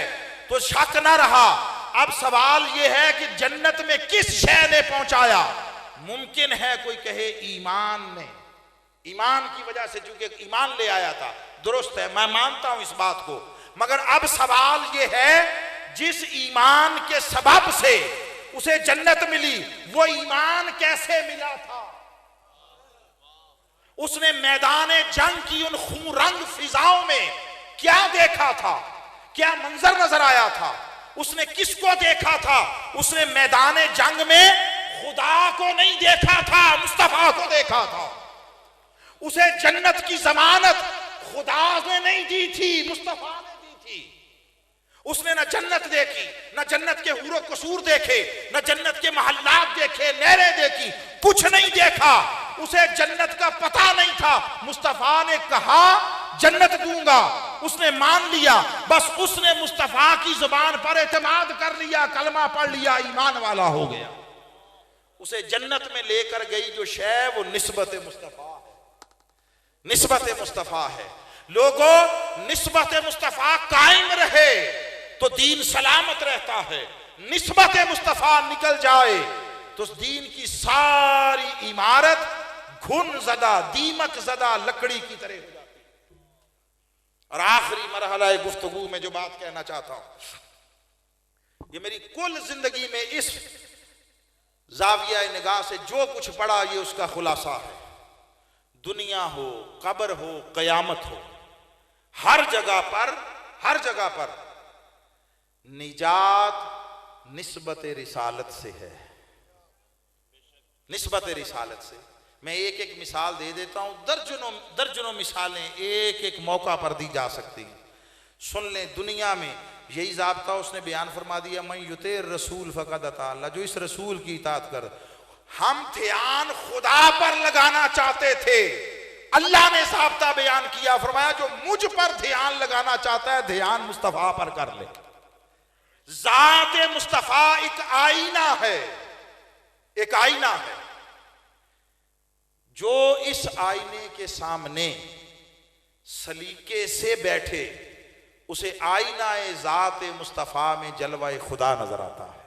तो शक ना रहा। अब सवाल यह है कि जन्नत में किस शय ने पहुंचाया? मुमकिन है कोई कहे ईमान ने, ईमान की वजह से, चूंकि ईमान ले आया था, दुरुस्त है, मैं मानता हूं इस बात को। मगर अब सवाल यह है जिस ईमान के सबब से उसे जन्नत मिली वो ईमान कैसे मिला था? उसने मैदान जंग की उन खून रंग फिजाओं में क्या देखा था, क्या मंजर नजर आया था? उसने किसको देखा था? उसने मैदान जंग में खुदा को नहीं देखा था, मुस्तफा को देखा था। उसे जन्नत की जमानत खुदा ने नहीं दी थी, मुस्तफा ने दी थी। उसने न जन्नत देखी, न जन्नत के हुरो कसूर देखे, न जन्नत के महल्लात देखे, नहरें देखी, कुछ नहीं देखा। उसे जन्नत का पता नहीं था। मुस्तफा ने कहा जन्नत दूंगा, उसने मान लिया, बस उसने मुस्तफा की जुबान पर एतमाद कर लिया, कलमा पढ़ लिया, ईमान वाला हो गया। उसे जन्नत में लेकर गई जो शय वो निस्बत मुस्तफा है, निस्बत मुस्तफा है। लोगों, निस्बत मुस्तफा कायम रहे तो दीन सलामत रहता है, निस्बत मुस्तफा निकल जाए तो दीन की सारी इमारत घुन ज़दा, दीमक ज़दा लकड़ी की तरह हो जाती है। और आखिरी मरहला गुफ्तगू में जो बात कहना चाहता हूं, ये मेरी कुल जिंदगी में इस जाविया निगाह से जो कुछ पड़ा ये उसका खुलासा है। दुनिया हो, कब्र हो, कयामत हो, हर जगह पर, हर जगह पर निजात निस्बत रिसालत से है, निस्बत रिसालत से। मैं एक एक मिसाल दे देता हूं, दर्जनों दर्जनों मिसालें एक एक मौका पर दी जा सकती हैं। सुन लें, दुनिया में यही ज़ाब्ता उसने बयान फरमा दिया, मैं युतेर रसूल फ़क़द अता अल्लाह, जो इस रसूल की इताअत कर। हम ध्यान खुदा पर लगाना चाहते थे, अल्लाह ने ज़ाब्ता बयान किया, फरमाया जो मुझ पर ध्यान लगाना चाहता है ध्यान मुस्तफ़ा पर कर ले। ज़ात मुस्तफ़ा एक आईना है, एक आईना है। जो इस आईने के सामने सलीके से बैठे उसे आईना ज़ात मुस्तफ़ा में जलवा खुदा नजर आता है।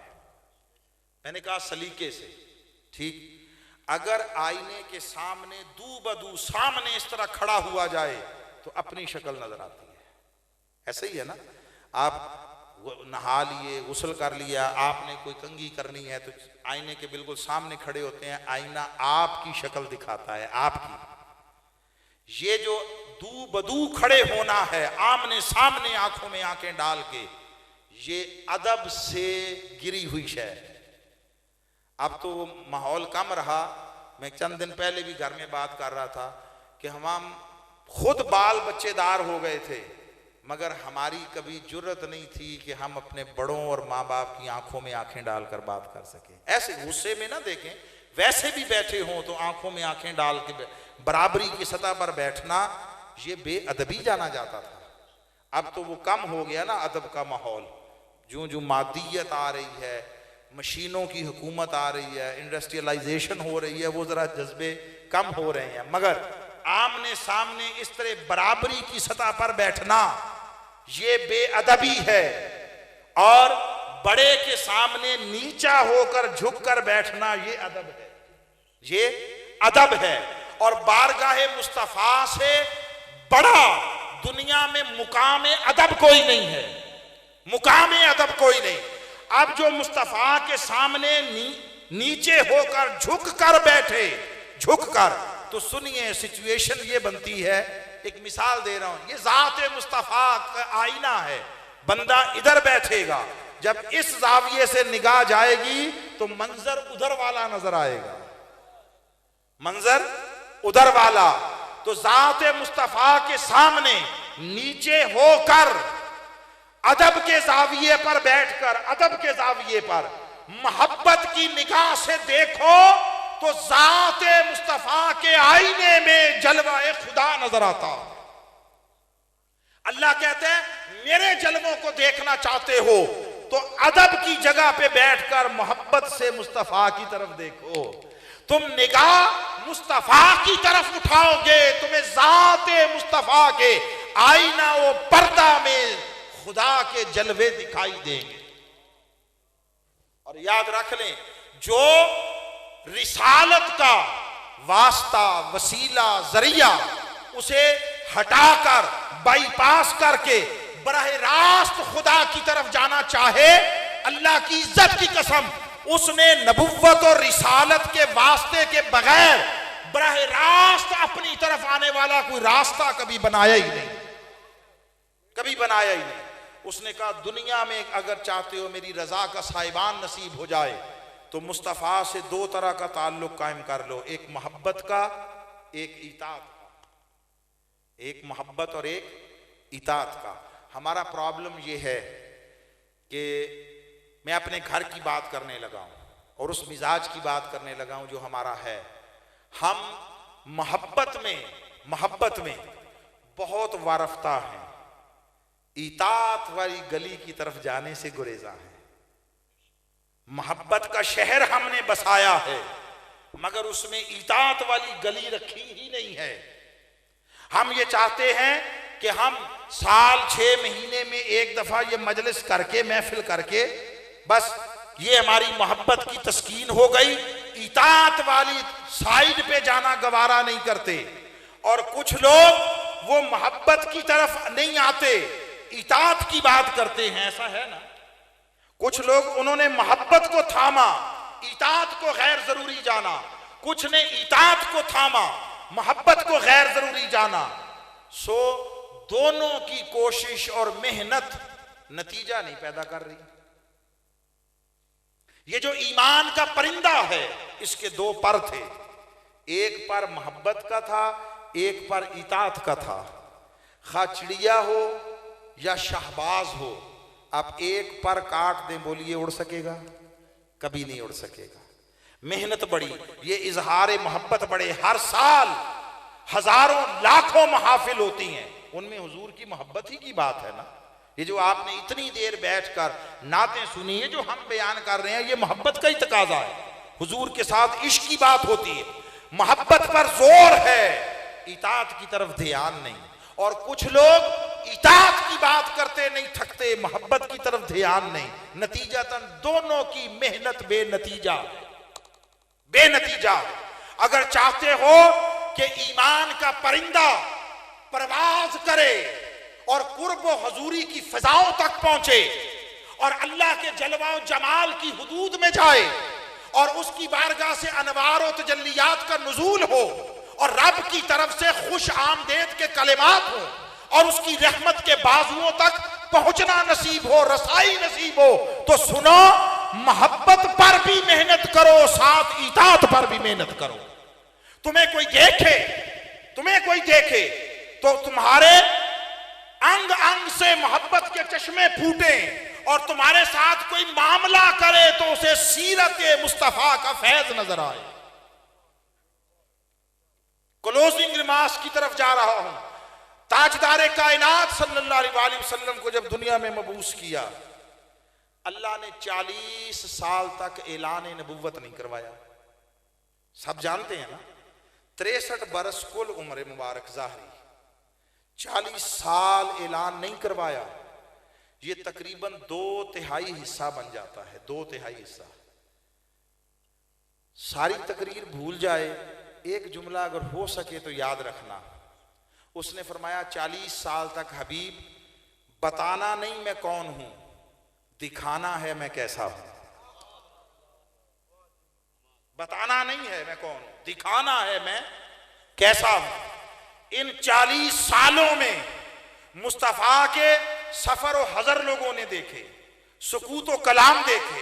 मैंने कहा सलीके से, ठीक। अगर आईने के सामने दू बदू सामने इस तरह खड़ा हुआ जाए तो अपनी शक्ल नजर आती है। ऐसे ही है ना, आप नहा लिए, गुस्ल कर लिया, आपने कोई कंघी करनी है तो आईने के बिल्कुल सामने खड़े होते हैं, आईना आपकी शक्ल दिखाता है, आपकी। ये जो दू बदू खड़े होना है, आमने सामने आंखों में आंखें डाल के, ये अदब से गिरी हुई शय। अब तो माहौल कम रहा। मैं चंद दिन पहले भी घर में बात कर रहा था कि हम खुद बाल बच्चेदार हो गए थे, मगर हमारी कभी जुर्रत नहीं थी कि हम अपने बड़ों और माँ बाप की आंखों में आंखें डालकर बात कर सकें। ऐसे गुस्से में ना देखें, वैसे भी बैठे हों तो आंखों में आंखें डाल के बराबरी की सतह पर बैठना, ये बेअदबी जाना जाता था। अब तो वो कम हो गया ना अदब का माहौल। जो जो मादियत आ रही है, मशीनों की हुकूमत आ रही है, इंडस्ट्रियलाइजेशन हो रही है, वो जरा जज्बे कम हो रहे हैं। मगर आमने सामने इस तरह बराबरी की सतह पर बैठना ये बेअदबी है, और बड़े के सामने नीचा होकर झुककर बैठना ये अदब है, ये अदब है। और बारगाहे मुस्तफा से बड़ा दुनिया में मुकाम अदब कोई नहीं है, मुकाम अदब कोई नहीं। अब जो मुस्तफा के सामने नीचे होकर झुक कर बैठे, झुक कर, तो सुनिए सिचुएशन ये बनती है। एक मिसाल दे रहा हूं, ये ज़ात मुस्तफा का आईना है। बंदा इधर बैठेगा, जब इस जाविये से निगाह जाएगी तो मंजर उधर वाला नजर आएगा, मंजर उधर वाला। तो ज़ात मुस्तफा के सामने नीचे होकर अदब के जाविये पर बैठकर, अदब के जाविये पर मोहब्बत की निगाह से देखो तो ज़ात मुस्तफा के आईने में जलवा खुदा नजर आता। अल्लाह कहते हैं मेरे जलवों को देखना चाहते हो तो अदब की जगह पे बैठकर मोहब्बत से मुस्तफा की तरफ देखो। तुम निगाह मुस्तफा की तरफ उठाओगे, तुम्हें ज़ात मुस्तफा के आईना वो पर्दा में खुदा के जलवे दिखाई देंगे। और याद रख लें, जो रिसालत का वास्ता, वसीला, जरिया, उसे हटाकर बाईपास करके बराह रास्त खुदा की तरफ जाना चाहे, अल्लाह की इज्जत की कसम, उसने नबुव्वत और रिसालत के वास्ते के बगैर बराह रास्त अपनी तरफ आने वाला कोई रास्ता कभी बनाया ही नहीं, कभी बनाया ही नहीं। उसने कहा दुनिया में अगर चाहते हो मेरी रजा का साहिबान नसीब हो जाए तो मुस्तफ़ा से दो तरह का ताल्लुक कायम कर लो, एक मोहब्बत का, एक इताअत का, एक मोहब्बत और एक इताअत का। हमारा प्रॉब्लम यह है कि मैं अपने घर की बात करने लगा हूं और उस मिजाज की बात करने लगा हूं जो हमारा है। हम मोहब्बत में बहुत वारफ्ता हैं, इताअत वाली गली की तरफ जाने से गुरेजा है। मोहब्बत का शहर हमने बसाया है मगर उसमें इताअत वाली गली रखी ही नहीं है। हम ये चाहते हैं कि हम साल 6 महीने में एक दफा ये मजलिस करके, महफिल करके, बस ये हमारी मोहब्बत की तस्कीन हो गई। इताअत वाली साइड पे जाना गवारा नहीं करते। और कुछ लोग वो मोहब्बत की तरफ नहीं आते, इताअत की बात करते हैं, ऐसा है ना। कुछ लोग उन्होंने मोहब्बत को थामा, इताअत को गैर जरूरी जाना, कुछ ने इताअत को थामा, मोहब्बत को गैर जरूरी जाना। सो दोनों की कोशिश और मेहनत नतीजा नहीं पैदा कर रही। ये जो ईमान का परिंदा है इसके दो पर थे, एक पर मोहब्बत का था, एक पर इताअत का था। खा चिड़िया हो या शहबाज हो, आप एक पर काट दें, बोलिए उड़ सकेगा? कभी नहीं उड़ सकेगा। मेहनत बड़ी, ये इजहार मोहब्बत बड़े। हर साल हजारों लाखों महफिल होती हैं, उनमें हुजूर की मोहब्बत ही की बात है ना। ये जो आपने इतनी देर बैठकर नातें सुनी है, जो हम बयान कर रहे हैं, ये मोहब्बत का ही तकाजा है। हुजूर के साथ इश्क की बात होती है, मोहब्बत पर जोर है, इताअत की तरफ ध्यान नहीं। और कुछ लोग इताअत की बात करते नहीं थकते, मोहब्बत की तरफ ध्यान नहीं। नतीजतन दोनों की मेहनत बेनतीजा, बेनतीजा। अगर चाहते हो कि ईमान का परिंदा परवाज करे और कुर्ब व हुजूरी की फिजाओं तक पहुंचे और अल्लाह के जलवा जमाल की हुदूद में जाए और उसकी बारगाह से अनवार व तजल्लियात का नुज़ूल हो और रब की तरफ से खुश आमदेद के कलिमात हो और उसकी रहमत के बाजुओं तक पहुंचना नसीब हो, रसाई नसीब हो, तो सुनो, मोहब्बत पर भी मेहनत करो, साथ इताअत पर भी मेहनत करो। तुम्हें कोई देखे तो तुम्हारे अंग अंग से मोहब्बत के चश्मे फूटे और तुम्हारे साथ कोई मामला करे तो उसे सीरत मुस्तफा का फैज नजर आए। क्लोजिंग रिमार्क्स की तरफ जा रहा हूं। ताजदारे कायनात सल्लल्लाहु अलैहि वसल्लम को जब दुनिया में मबूस किया, अल्लाह ने 40 साल तक ऐलान नबुव्वत नहीं करवाया। सब जानते हैं ना, 63 बरस कुल उम्र मुबारक ज़ाहरी, 40 साल ऐलान नहीं करवाया। ये तकरीबन 2/3 हिस्सा बन जाता है, 2/3 हिस्सा। सारी तकरीर भूल जाए, एक जुमला अगर हो सके तो याद रखना। उसने फरमाया 40 साल तक हबीब बताना नहीं मैं कौन हूं, दिखाना है मैं कैसा हूं। बताना नहीं है मैं कौन हूं, दिखाना है मैं कैसा हूं। इन 40 सालों में मुस्तफा के सफर व हजर लोगों ने देखे, सुकूत व कलाम देखे,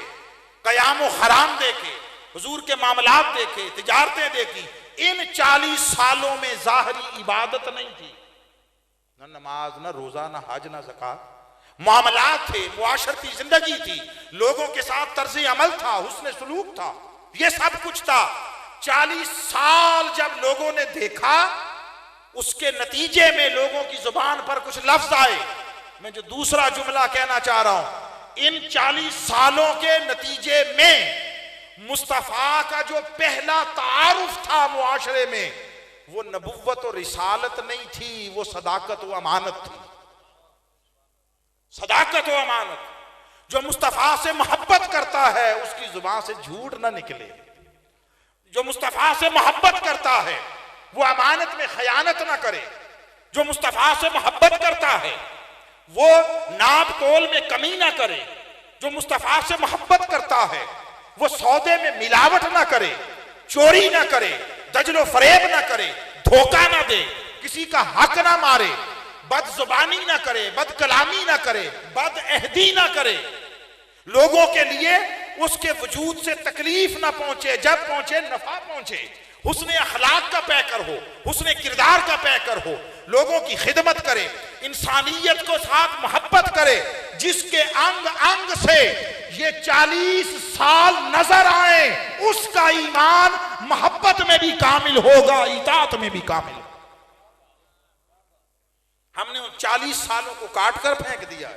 कयाम व हराम देखे, हुजूर के मामलात देखे, तिजारतें देखी। इन 40 सालों में ज़ाहरी इबादत नहीं थी, न नमाज, न रोजा, न हज, न ज़कात। मामलात थे, मुआशरती जिंदगी थी, लोगों के साथ तर्ज अमल था, हुस्न सुलूक था, ये सब कुछ था। 40 साल जब लोगों ने देखा, उसके नतीजे में लोगों की जुबान पर कुछ लफ्ज आए। मैं जो दूसरा जुमला कहना चाह रहा हूं, इन 40 सालों के नतीजे में मुस्तफा का जो पहला तारुफ था मुआशरे में, वो नबुव्वत और रिसालत नहीं थी, वो सदाकत व अमानत थी। सदाकत व अमानत। जो मुस्तफा से मोहब्बत करता है उसकी जुबान से झूठ ना निकले। जो मुस्तफा से मोहब्बत करता है वो अमानत में खयानत ना करे। जो मुस्तफा से मोहब्बत करता है वो नाप तोल में कमी ना करे। जो मुस्तफा से मोहब्बत करता है वो सौदे में मिलावट ना करे, चोरी ना करे, दजलो फरेब ना करे, धोखा ना दे, किसी का हक ना मारे, बदजुबानी ना करे, बदकलामी ना करे, बदअहदी ना करे, लोगों के लिए उसके वजूद से तकलीफ ना पहुंचे, जब पहुंचे नफा पहुंचे। हुस्ने अखलाक का पैकर हो, हुस्ने किरदार का पैकर हो, लोगों की खिदमत करे, इंसानियत को साथ मोहब्बत करे। जिसके अंग अंग से ये 40 साल नजर आए, उसका ईमान मोहब्बत में भी कामिल होगा, इताअत में भी कामिल। हमने उन 40 सालों को काट कर फेंक दिया।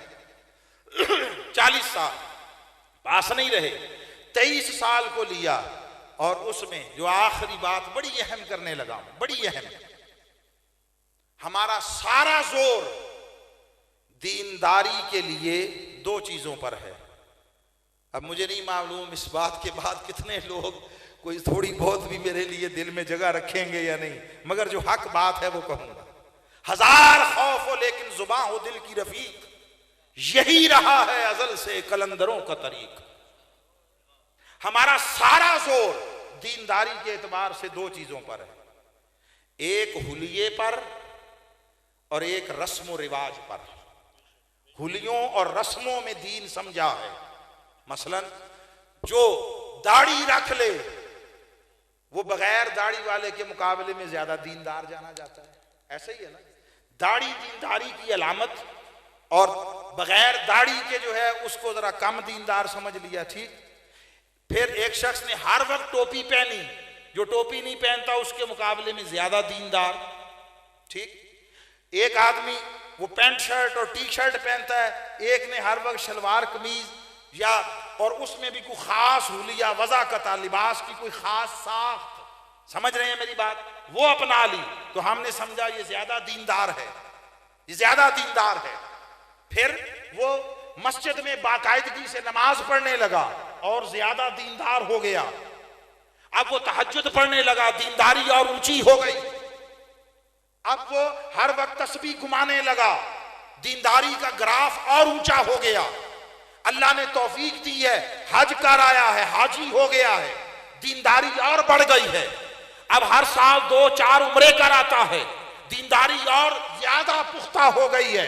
40 साल पास नहीं रहे, 23 साल को लिया और उसमें जो आखिरी बात बड़ी अहम करने लगा, बड़ी अहम, हमारा सारा जोर दीनदारी के लिए 2 चीजों पर है। अब मुझे नहीं मालूम इस बात के बाद कितने लोग कोई थोड़ी बहुत भी मेरे लिए दिल में जगह रखेंगे या नहीं, मगर जो हक बात है वो कहूंगा। हजार खौफ हो लेकिन जुबां हो दिल की रफीक, यही रहा है अजल से कलंदरों का तरीक। हमारा सारा जोर दीनदारी के एतबार से 2 चीजों पर है, एक हुलिये पर और एक रस्म रिवाज पर। हुलियों और रस्मों में दीन समझा है। मसलन जो दाढ़ी रख ले वो बगैर दाढ़ी वाले के मुकाबले में ज्यादा दीनदार जाना जाता है। ऐसा ही है ना, दाढ़ी दीनदारी की अलामत और बगैर दाढ़ी के जो है उसको जरा कम दीनदार समझ लिया, ठीक। फिर एक शख्स ने हर वक्त टोपी पहनी, जो टोपी नहीं पहनता उसके मुकाबले में ज्यादा दीनदार, ठीक। एक आदमी वो पैंट शर्ट और टी शर्ट पहनता है, एक ने हर वक्त शलवार कमीज या और उसमें भी कोई खास हुलिया वज़ाकता लिबास की कोई खास साख्त, समझ रहे हैं मेरी बात, वो अपना ली तो हमने समझा ये ज्यादा दीनदार है, ये ज्यादा दीनदार है। फिर वो मस्जिद में बाकायदगी से नमाज पढ़ने लगा और ज्यादा दीनदार हो गया। अब वो तहज्जुद पढ़ने लगा, दीनदारी और ऊंची हो गई। अब वो हर वक्त तस्बीह घुमाने लगा, दीनदारी का ग्राफ और ऊंचा हो गया। अल्लाह ने तौफीक दी है, हज कर आया है, हाजी हो गया है, दीनदारी और बढ़ गई है। अब हर साल 2-4 उम्रे कर आता है, दीनदारी और ज्यादा पुख्ता हो गई है।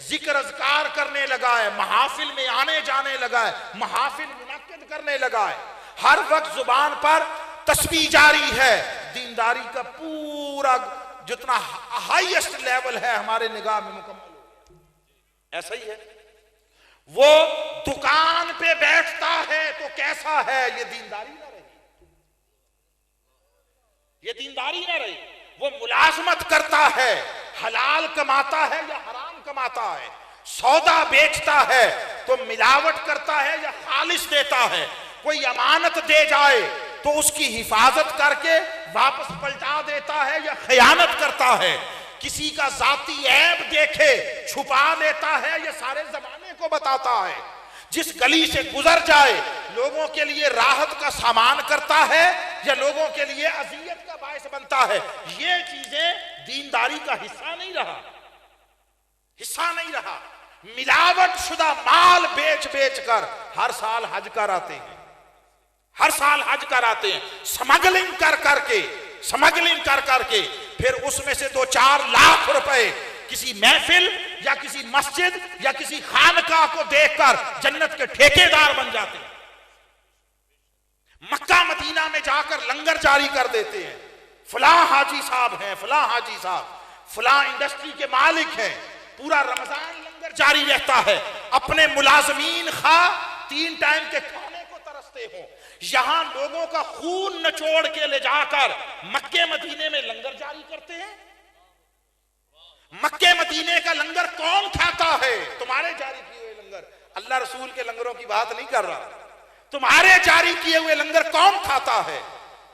जिक्र अज़कार करने लगा है, महाफिल में आने जाने लगा है, महाफिल मुनक्किद करने लगा है, हर वक्त जुबान पर तस्बीह जारी है। दीनदारी का पूरा जितना हाईएस्ट लेवल है हमारे निगाह में मुकम्मल हो गया। ऐसा ही है, वो दुकान पे बैठता है तो कैसा है, ये दीनदारी ना रही, ये दीनदारी ना रही। वो मुलाजमत करता है, हलाल कमाता है या हराम कमाता है, सौदा बेचता है तो मिलावट करता है या खालिश देता है, कोई अमानत दे जाए तो उसकी हिफाजत करके वापस पलटा देता है या खयानत करता है, किसी का जाती ऐब देखे छुपा लेता है या सारे जमाने को बताता है, जिस गली से गुजर जाए लोगों के लिए राहत का सामान करता है या लोगों के लिए अजियत का बायस बनता है। ये चीजें दीनदारी का हिस्सा नहीं रहा, हिस्सा नहीं रहा। मिलावट शुदा माल बेच बेच कर हर साल हज कर आते हैं, हर साल हज कर आते हैं, स्मगलिंग कर करके, स्मगलिंग कर करके फिर उसमें से 2-4 लाख रुपए किसी महफिल या किसी मस्जिद या किसी खानका को देकर जन्नत के ठेकेदार बन जाते हैं। मक्का मदीना में जाकर लंगर जारी कर देते हैं, फलां हाजी साहब हैं, फलां हाजी साहब फलां इंडस्ट्री के मालिक हैं, पूरा रमजान लंगर जारी रहता है। अपने मुलाजमीन खा 3 टाइम के खाने को तरसते हो, यहां लोगों का खून नचोड़ के ले जाकर मक्के मदीने में लंगर जारी करते हैं। मक्के मदीने का लंगर कौन खाता है? तुम्हारे जारी किए हुए लंगर, अल्लाह रसूल के लंगरों की बात नहीं कर रहा, तुम्हारे जारी किए हुए लंगर कौन खाता है?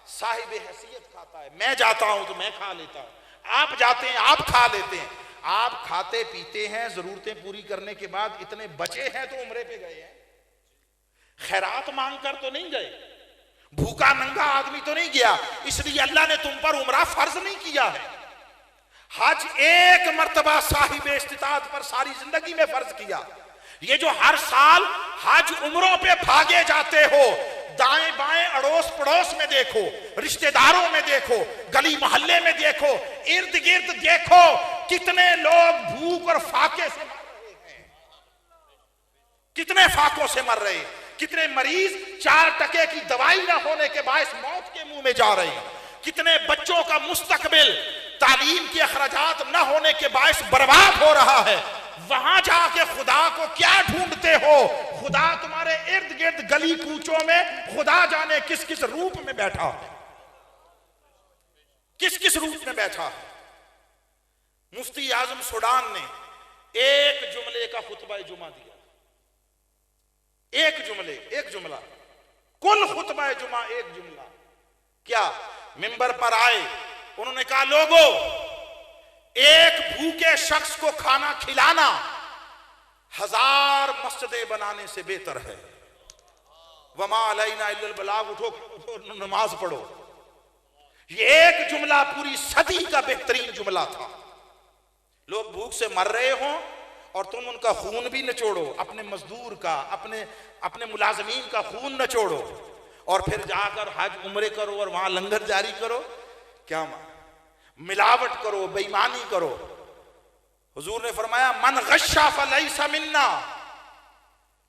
साहिब हैसियत खाता है। मैं जाता हूं तो मैं खा लेता हूं, आप जाते हैं आप खा लेते हैं, आप खाते पीते हैं, जरूरतें पूरी करने के बाद इतने बचे हैं तो उम्रे पे गए हैं, खैरात मांग कर तो नहीं गए, भूखा नंगा आदमी तो नहीं गया। इसलिए अल्लाह ने तुम पर उम्रा फर्ज नहीं किया है। हज एक मर्तबा साहिब इस्तिताअत पर सारी जिंदगी में फर्ज किया। ये जो हर साल हज उम्रों पे भागे जाते हो, दाएं बाएं अड़ोस पड़ोस में देखो, रिश्तेदारों में देखो, गली मोहल्ले में देखो, इर्द गिर्द देखो, कितने लोग भूख और फाके से मर रहे हैं, कितने फाकों से मर रहे हैं, कितने मरीज 4 टके की दवाई ना होने के बायस मौत के मुंह में जा रहे हैं, कितने बच्चों का मुस्तकबिल तालीम के अखराजात न होने के बायस बर्बाद हो रहा है। वहां जाके खुदा को क्या ढूंढते हो? खुदा तुम्हारे इर्द गिर्द गली कूचों में खुदा जाने किस किस रूप में बैठा है, किस किस रूप में बैठा है। मुफ्ती आजम सूडान ने एक जुमले का खुतबा जुमा दिया, एक जुमला, कुल खुतबा जुमा एक जुमला। क्या? मिंबर पर आए, उन्होंने कहा लोगों, एक भूखे शख्स को खाना खिलाना 1000 मस्जिदें बनाने से बेहतर है। वमा अलैना इल्लल बलाग, उठो नमाज पढ़ो। ये एक जुमला पूरी सदी का बेहतरीन जुमला था। लोग भूख से मर रहे हों और तुम उनका खून भी नचोड़ो, अपने मजदूर का, अपने मुलाजमीन का खून नचोड़ो और फिर जाकर हज उम्रे करो और वहां लंगर जारी करो। क्या मिलावट करो, बेईमानी करो। हुजूर ने फरमाया मन गश्शा फलैसा मिन्ना,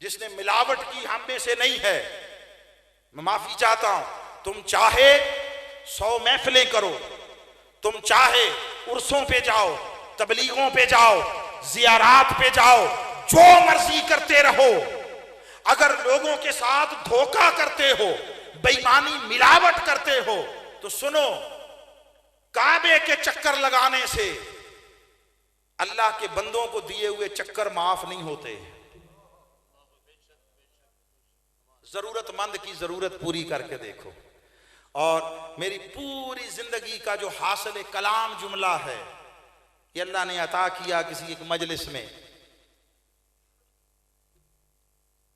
जिसने मिलावट की हम में से नहीं है। मैं माफी चाहता हूं, तुम चाहे 100 महफिलें करो, तुम चाहे उर्सों पे जाओ, तबलीगों पे जाओ, जियारात पे जाओ, जो मर्जी करते रहो। अगर लोगों के साथ धोखा करते हो, बेईमानी मिलावट करते हो, तो सुनो, काबे के चक्कर लगाने से अल्लाह के बंदों को दिए हुए चक्कर माफ नहीं होते। जरूरतमंद की जरूरत पूरी करके देखो। और मेरी पूरी जिंदगी का जो हासिल कलाम जुमला है, ये अल्लाह ने अता किया किसी एक मजलिस में।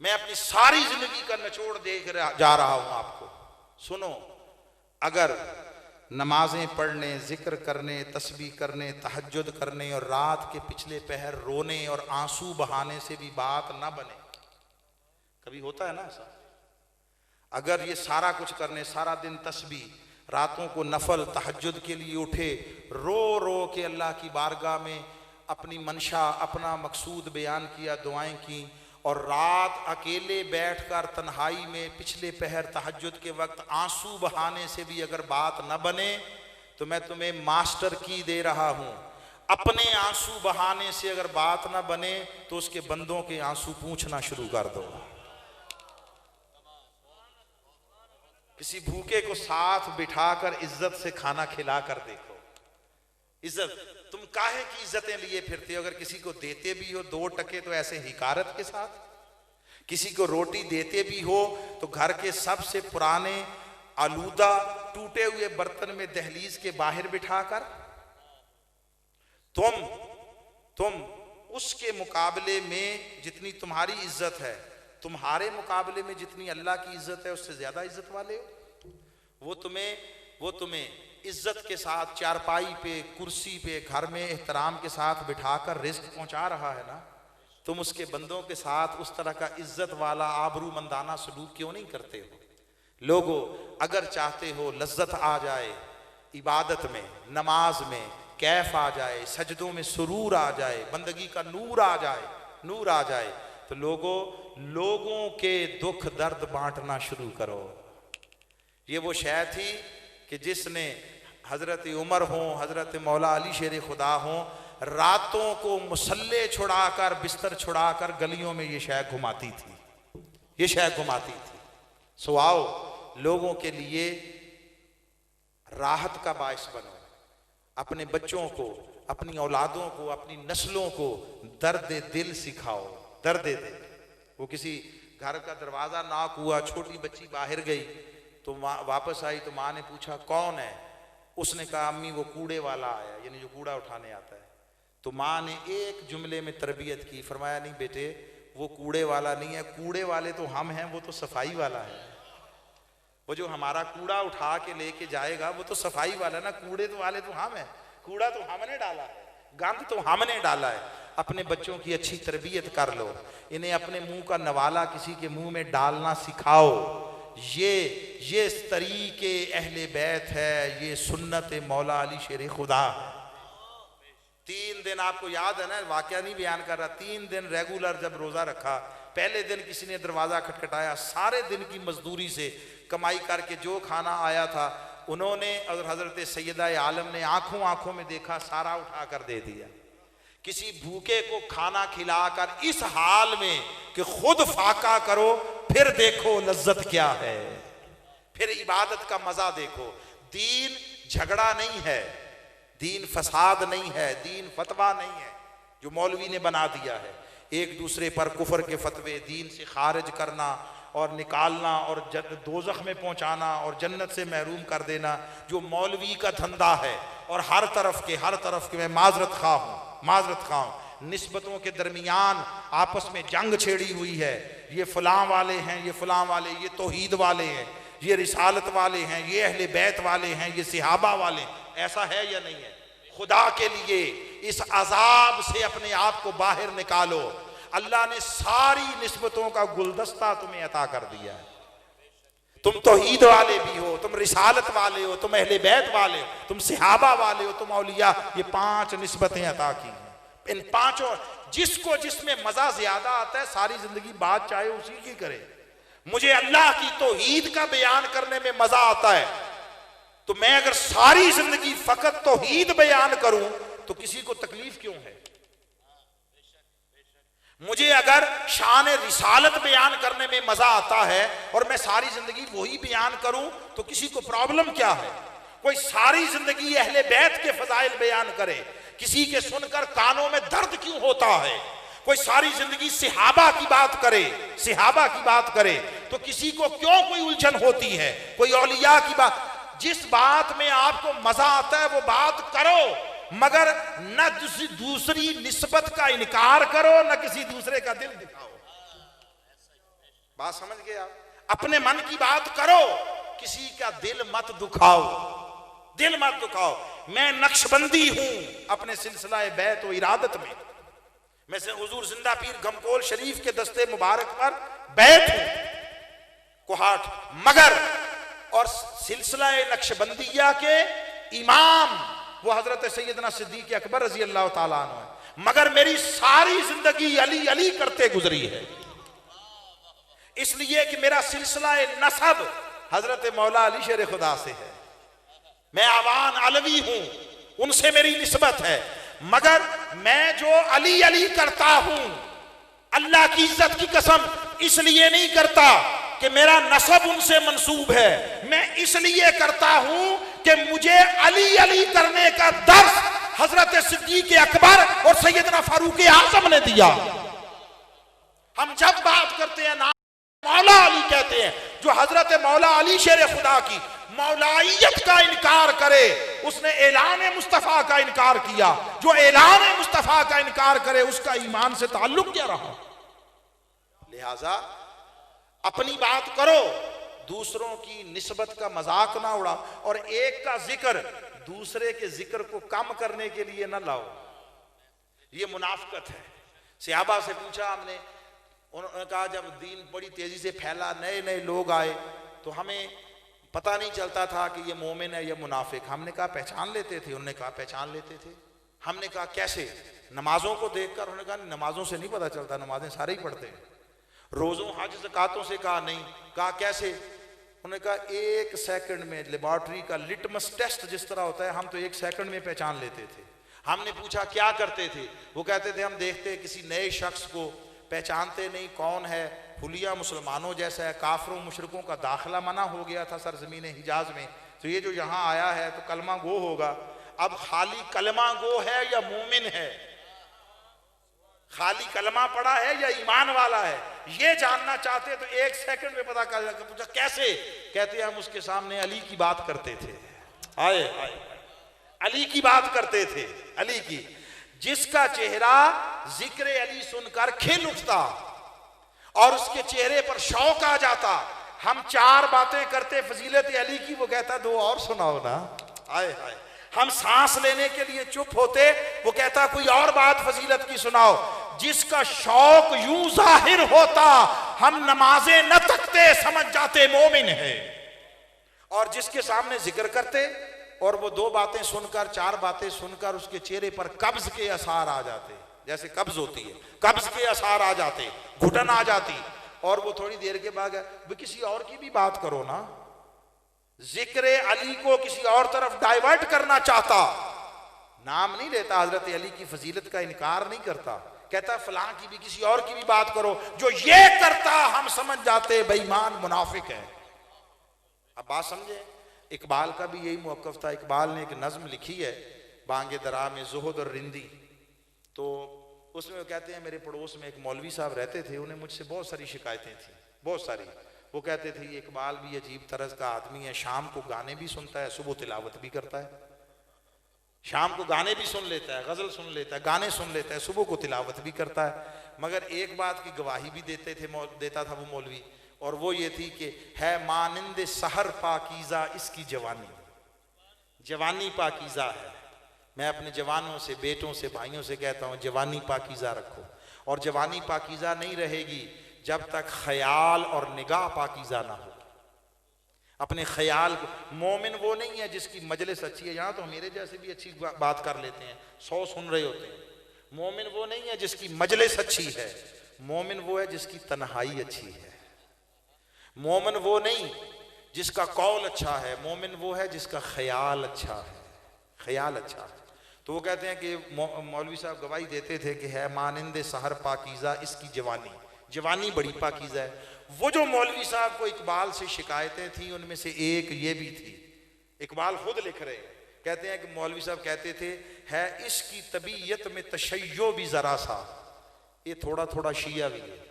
मैं अपनी सारी जिंदगी का निचोड़ जा रहा हूं आपको। सुनो, अगर नमाजें पढ़ने, जिक्र करने, तस्बीह करने, तहज्जुद करने और रात के पिछले पहर रोने और आंसू बहाने से भी बात ना बने, कभी होता है ना ऐसा? अगर ये सारा कुछ करने, सारा दिन तस्बीह, रातों को नफल तहज्जुद के लिए उठे, रो रो के अल्लाह की बारगाह में अपनी मंशा, अपना मकसूद बयान किया, दुआएं की, और रात अकेले बैठकर तन्हाई में पिछले पहर तहज्जुद के वक्त आंसू बहाने से भी अगर बात न बने, तो मैं तुम्हें मास्टर की दे रहा हूं। अपने आंसू बहाने से अगर बात न बने तो उसके बंदों के आंसू पूछना शुरू कर दो। किसी भूखे को साथ बिठाकर इज्जत से खाना खिला कर देखो। इज्जत, तुम काहे की इज्जतें लिए फिरते हो? अगर किसी को देते भी हो 2 टके तो ऐसे हिकारत के साथ, किसी को रोटी देते भी हो तो घर के सबसे पुराने आलूदा टूटे हुए बर्तन में दहलीज के बाहर बिठाकर। तुम उसके मुकाबले में जितनी तुम्हारी इज्जत है, तुम्हारे मुकाबले में जितनी अल्लाह की इज्जत है, उससे ज्यादा इज्जत वाले हो। वो तुम्हें इज्जत के साथ चारपाई पे, कुर्सी पे, घर में एहतराम के साथ बिठाकर रिस्क पहुंचा रहा है ना, तुम उसके बंदों के साथ उस तरह का इज्जत वाला आबरूमंदाना सलूक क्यों नहीं करते हो? लोगों, अगर चाहते हो लज्जत आ जाए इबादत में, नमाज में कैफ आ जाए, सजदों में सुरूर आ जाए, बंदगी का नूर आ जाए, तो लोगों के दुख दर्द बांटना शुरू करो। ये वो शय थी कि जिसने हजरत उमर हो, हजरत मौला अली शेर खुदा हो, रातों को मुसल्ले छुड़ाकर, बिस्तर छुड़ाकर गलियों में ये शय घुमाती थी। सो आओ, लोगों के लिए राहत का बायस बनो। अपने बच्चों को, अपनी औलादों को, अपनी नस्लों को दर्द दिल सिखाओ। दर्द दिल, वो किसी घर का दरवाजा नॉक हुआ, छोटी बच्ची बाहर गई तो वापस आई तो माँ ने पूछा कौन है? उसने कहा अम्मी वो कूड़े वाला आया, यानी जो कूड़ा उठाने आता है। तो माँ ने एक जुमले में तरबियत की, फरमाया नहीं बेटे, वो कूड़े वाला नहीं है, कूड़े वाले तो हम हैं, वो तो सफाई वाला है। वो जो हमारा कूड़ा उठा के लेके जाएगा वो तो सफाई वाला ना, कूड़े तो वाले तो हम हैं, कूड़ा तो हमने डाला है, गंद तो हमने डाला है। अपने बच्चों की अच्छी तरबियत कर लो, इन्हें अपने मुंह का नवाला किसी के मुंह में डालना सिखाओ। ये तरीके अहले बैत है, ये सुन्नत मौला अली शेर खुदा है। 3 दिन आपको याद है ना, वाकया नहीं बयान कर रहा, 3 दिन रेगुलर जब रोजा रखा, पहले दिन किसी ने दरवाजा खटखटाया, सारे दिन की मजदूरी से कमाई करके जो खाना आया था उन्होंने और हजरत सैयदा आलम ने आंखों में देखा, सारा उठा कर दे दिया। किसी भूखे को खाना खिलाकर इस हाल में कि खुद फाका करो, फिर देखो लज्जत क्या है, फिर इबादत का मजा देखो। दीन झगड़ा नहीं है, दीन फसाद नहीं है, दीन फतवा नहीं है जो मौलवी ने बना दिया है। एक दूसरे पर कुफर के फतवे, दीन से खारिज करना और निकालना और दोजख में पहुंचाना और जन्नत से महरूम कर देना, जो मौलवी का धंधा है। और हर तरफ के मैं माजरत खा हूँ, निस्बतों के दरमियान आपस में जंग छेड़ी हुई है। ये फलां वाले हैं, ये फलां वाले, ये तौहीद वाले हैं, ये रिसालत वाले हैं, ये अहले बैत वाले हैं, ये सिहाबा वाले हैं। ऐसा है या नहीं है? खुदा के लिए इस अजाब से अपने आप को बाहर निकालो। अल्लाह ने सारी निस्बतों का गुलदस्ता तुम्हें अता कर दिया है। तुम तौहीद वाले भी हो, तुम रिसालत वाले हो, तुम अहले बैत वाले हो, तुम सिहाबा वाले हो, तुम औलिया, ये 5 निस्बतें अता की हैं। इन 5 जिसको जिसमें मजा ज्यादा आता है, सारी जिंदगी बात चाहे उसी की करे। मुझे अल्लाह की तौहीद का बयान करने में मजा आता है, तो मैं अगर सारी जिंदगी फकत तौहीद बयान करूं तो किसी को तकलीफ क्यों है? मुझे अगर शान रिसालत बयान करने में मजा आता है और मैं सारी जिंदगी वही बयान करूं तो किसी को प्रॉब्लम क्या है? कोई सारी जिंदगी अहले बैत के फजाइल बयान करे, किसी के सुनकर कानों में दर्द क्यों होता है? कोई सारी जिंदगी सिहाबा की बात करे, सिहाबा की बात करे तो किसी को क्यों कोई उलझन होती है? कोई औलिया की बात, जिस बात में आपको मजा आता है वो बात करो, मगर न दूसरी निस्बत का इनकार करो, न किसी दूसरे का दिल दिखाओ। बात समझ गए आप? अपने मन की बात करो, किसी का दिल मत दुखाओ, दिल मत दुखाओ। मैं नक्शबंदी हूं अपने सिलसिला बैत व इरादत में, मैं से हुजूर जिंदा पीर गमकोल शरीफ के दस्ते मुबारक पर बैत हूं कोहाट, मगर और सिलसिला नक्शबंदिया के इमाम वो हजरत सैयदना सिद्दीक अकबर रजी अल्लाह ताला अन्हु है, मगर मेरी सारी जिंदगी अली अली करते गुजरी है, इसलिए कि मेरा सिलसिला नसब हजरत मौला अली शेर खुदा से है। मैं आवान अलवी हूं, उनसे मेरी निस्बत है, मगर मैं जो अली अली करता हूं अल्लाह की इज्जत की कसम इसलिए नहीं करता कि मेरा नसब उनसे मंसूब है, मैं इसलिए करता हूं कि मुझे अली अली करने का दर्स हजरत सिद्दीक अकबर और सैयदना फारूक आजम ने दिया। हम जब बात करते हैं नाम मौला अली कहते हैं, जो हजरत मौला अली शेर खुदा की मौलाइयत का इनकार करे उसने ऐलान मुस्तफा का इनकार किया, जो ऐलान मुस्तफा का इनकार करे उसका ईमान से ताल्लुक क्या रहा? लिहाजा अपनी बात करो, दूसरों की निस्बत का मजाक ना उड़ाओ, और एक का जिक्र दूसरे के जिक्र को कम करने के लिए ना लाओ, ये मुनाफिकत है। सहाबा से पूछा हमने, उन्होंने कहा जब दीन बड़ी तेजी से फैला, नए नए लोग आए तो हमें पता नहीं चलता था कि ये मोमिन है या मुनाफिक। हमने कहा पहचान लेते थे? उन्होंने कहा पहचान लेते थे। हमने कहा कैसे? नमाजों को देखकर। उन्होंने कहा नमाजों से नहीं पता चलता, नमाजें सारे ही पढ़ते हैं। रोजों हज ज़कातों से? कहा नहीं। कहा कैसे? उन्होंने कहा 1 सेकंड में, लेबॉर्ट्री का लिटमस टेस्ट जिस तरह होता है, हम तो 1 सेकंड में पहचान लेते थे। हमने पूछा क्या करते थे? वो कहते थे हम देखते किसी नए शख्स को, पहचानते नहीं कौन है, हुलिया मुसलमानों जैसा है, काफरों मुशरिकों का दाखिला मना हो गया था सरजमीन हिजाज में, तो ये जो यहाँ आया है तो कलमा गो होगा। अब खाली कलमा गो है या मोमिन है? खाली कलमा पड़ा है या ईमान वाला है? ये जानना चाहते तो 1 सेकंड में पता कर। पूछा कैसे? कहते हम उसके सामने अली की बात करते थे। आए आए अली की बात करते थे, अली की, जिसका चेहरा जिक्र अली सुनकर खिल उठता और उसके चेहरे पर शौक आ जाता। हम 4 बातें करते फजीलत अली की, वो कहता 2 और सुनाओ ना। आए हाय। हम सांस लेने के लिए चुप होते, वो कहता कोई और बात फजीलत की सुनाओ। जिसका शौक यूं जाहिर होता हम नमाजें न तकते, समझ जाते मोमिन है। और जिसके सामने जिक्र करते और वो 2 बातें सुनकर, 4 बातें सुनकर उसके चेहरे पर कब्ज के असर आ जाते, जैसे कब्ज होती है, कब्ज के असर आ जाते, घुटन आ जाती, और वो थोड़ी देर के बाद वो किसी और की भी बात करो ना। जिक्र अली को किसी और तरफ डाइवर्ट करना चाहता, नाम नहीं लेता, हजरत अली की फजीलत का इनकार नहीं करता, कहता फलां की भी, किसी और की भी बात करो। जो ये करता हम समझ जाते बेईमान मुनाफिक है। अब बात समझे? इकबाल का भी यही मौक़िफ़ था। इकबाल ने एक नज़्म लिखी है बांगे दरा में, ज़ुहद और रिंदी। तो उसमें वो कहते हैं मेरे पड़ोस में एक मौलवी साहब रहते थे, उन्हें मुझसे बहुत सारी शिकायतें थी, बहुत सारी। वो कहते थे ये इकबाल भी अजीब तरह का आदमी है, शाम को गाने भी सुनता है, सुबह तिलावत भी करता है। शाम को गाने भी सुन लेता है, गज़ल सुन लेता है, गाने सुन लेता है, सुबह को तिलावत भी करता है। मगर एक बात की गवाही भी देता था वो मौलवी, और वो ये थी कि है मानिंद सहर पाकीज़ा इसकी जवानी, जवानी पाकीज़ा है। मैं अपने जवानों से, बेटों से, भाइयों से कहता हूँ जवानी पाकीज़ा रखो, और जवानी पाकीज़ा नहीं रहेगी जब तक ख्याल और निगाह पाकीज़ा ना हो। अपने ख्याल को, मोमिन वो नहीं है जिसकी मजलिस अच्छी है, यहाँ तो मेरे जैसे भी अच्छी बात कर लेते हैं, 100 सुन रहे होते हैं। मोमिन वो नहीं है जिसकी मजलिस अच्छी है, मोमिन वो है जिसकी तन्हाई अच्छी है। मोमिन वो नहीं जिसका कौल अच्छा है, मोमिन वो है जिसका ख्याल अच्छा है, ख्याल अच्छा है। तो वो कहते हैं कि मौलवी साहब गवाही देते थे कि है मानिंदे सहर पाकीज़ा इसकी जवानी, जवानी बड़ी पाकीज़ा है। वो जो मौलवी साहब को इकबाल से शिकायतें थी उनमें से एक ये भी थी। इकबाल खुद लिख रहे हैं, कहते हैं कि मौलवी साहब कहते थे है इसकी तबीयत में तशय्यो भी जरा सा, ये थोड़ा थोड़ा शिया भी है।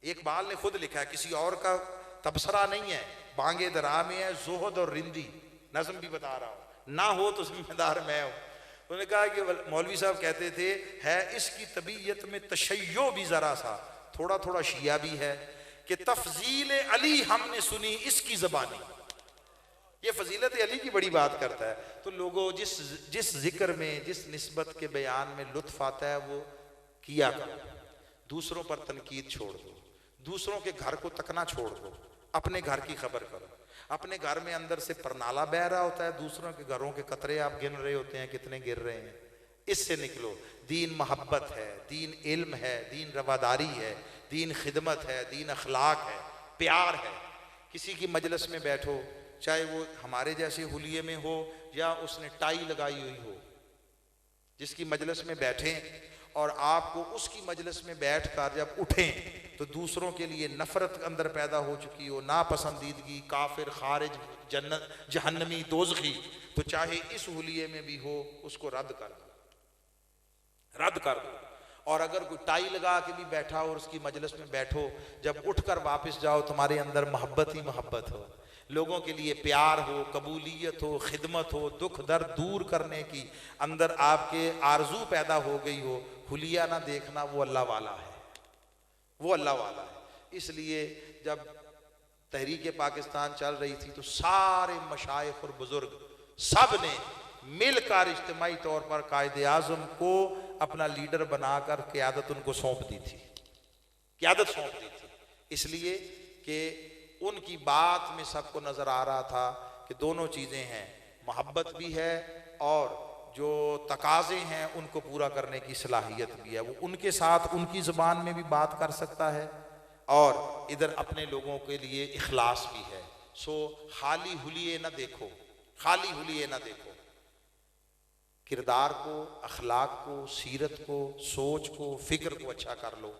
इकबाल ने खुद लिखा है, किसी और का तबसरा नहीं है, बांगे दरा में है जोहद और रिंदी, नज़म भी बता रहा हूं, ना हो तो जिम्मेदार मैं हूं। उन्होंने कहा कि मौलवी साहब कहते थे है इसकी तबीयत में तशय्यो भी जरा सा, थोड़ा थोड़ा शिया भी है, कि तफजील अली हमने सुनी इसकी ज़बानी, ये फजीलत अली की बड़ी बात करता है। तो लोगों जिस जिक्र में, जिस निस्बत के बयान में लुत्फ आता है वो किया करो। दूसरों पर तनकीद छोड़ दो, दूसरों के घर को तकना छोड़ दो, अपने घर की खबर करो। अपने घर में अंदर से परनाला बह रहा होता है, दूसरों के घरों के कतरे आप गिन रहे होते हैं कितने गिर रहे हैं, इससे निकलो। दीन मोहब्बत है, दीन इल्म है, दीन रवादारी है, दीन खिदमत है, दीन अखलाक है, प्यार है। किसी की मजलिस में बैठो, चाहे वो हमारे जैसे हुलिये में हो या उसने टाई लगाई हुई हो, जिसकी मजलिस में बैठें और आपको उसकी मजलिस में बैठकर जब उठें तो दूसरों के लिए नफरत अंदर पैदा हो चुकी हो, नापसंदीदगी, काफिर, खारिज, जन्नत, जहन्नमी, दोज़खी, तो चाहे इस हुलिये में भी हो उसको रद्द कर दो, रद्द कर दो। और अगर कोई टाई लगा के भी बैठा हो और उसकी मजलिस में बैठो, जब उठकर वापस जाओ तुम्हारे अंदर मोहब्बत ही मोहब्बत हो, लोगों के लिए प्यार हो, कबूलियत हो, खिदमत हो, दुख दर्द दूर करने की अंदर आपके आरजू पैदा हो गई हो, हुलिया ना देखना, वो अल्लाह वाला है, वो अल्लाह वाला है। इसलिए जब तहरीक पाकिस्तान चल रही थी तो सारे मशाइख और बुजुर्ग सब ने मिलकर इज्तिमाई तौर पर कायदे आज़म को अपना लीडर बनाकर क़यादत उनको सौंप दी थी, क़यादत सौंप दी थी। इसलिए कि उनकी बात में सबको नजर आ रहा था कि दोनों चीजें हैं, मोहब्बत भी है और जो तकाजे हैं उनको पूरा करने की सलाहियत भी है। वो उनके साथ उनकी ज़बान में भी बात कर सकता है और इधर अपने लोगों के लिए इखलास भी है। सो खाली हुलिये ना देखो, खाली हुलिये ना देखो, किरदार को, अखलाक को, सीरत को, सोच को, फिक्र को अच्छा कर लो।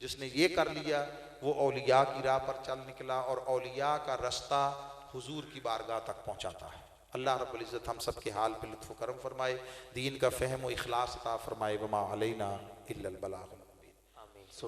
जिसने ये कर लिया वो औलिया की राह पर चल निकला और औलिया का रास्ता हुजूर की बारगाह तक पहुंचाता है। अल्लाह रब्बुल इज़्ज़त हम सब के हाल पे लुत्फ़ करम फरमाए, दीन का फ़हम व इखलास अता फरमाए। वमा अलैना इल्लल बलाग।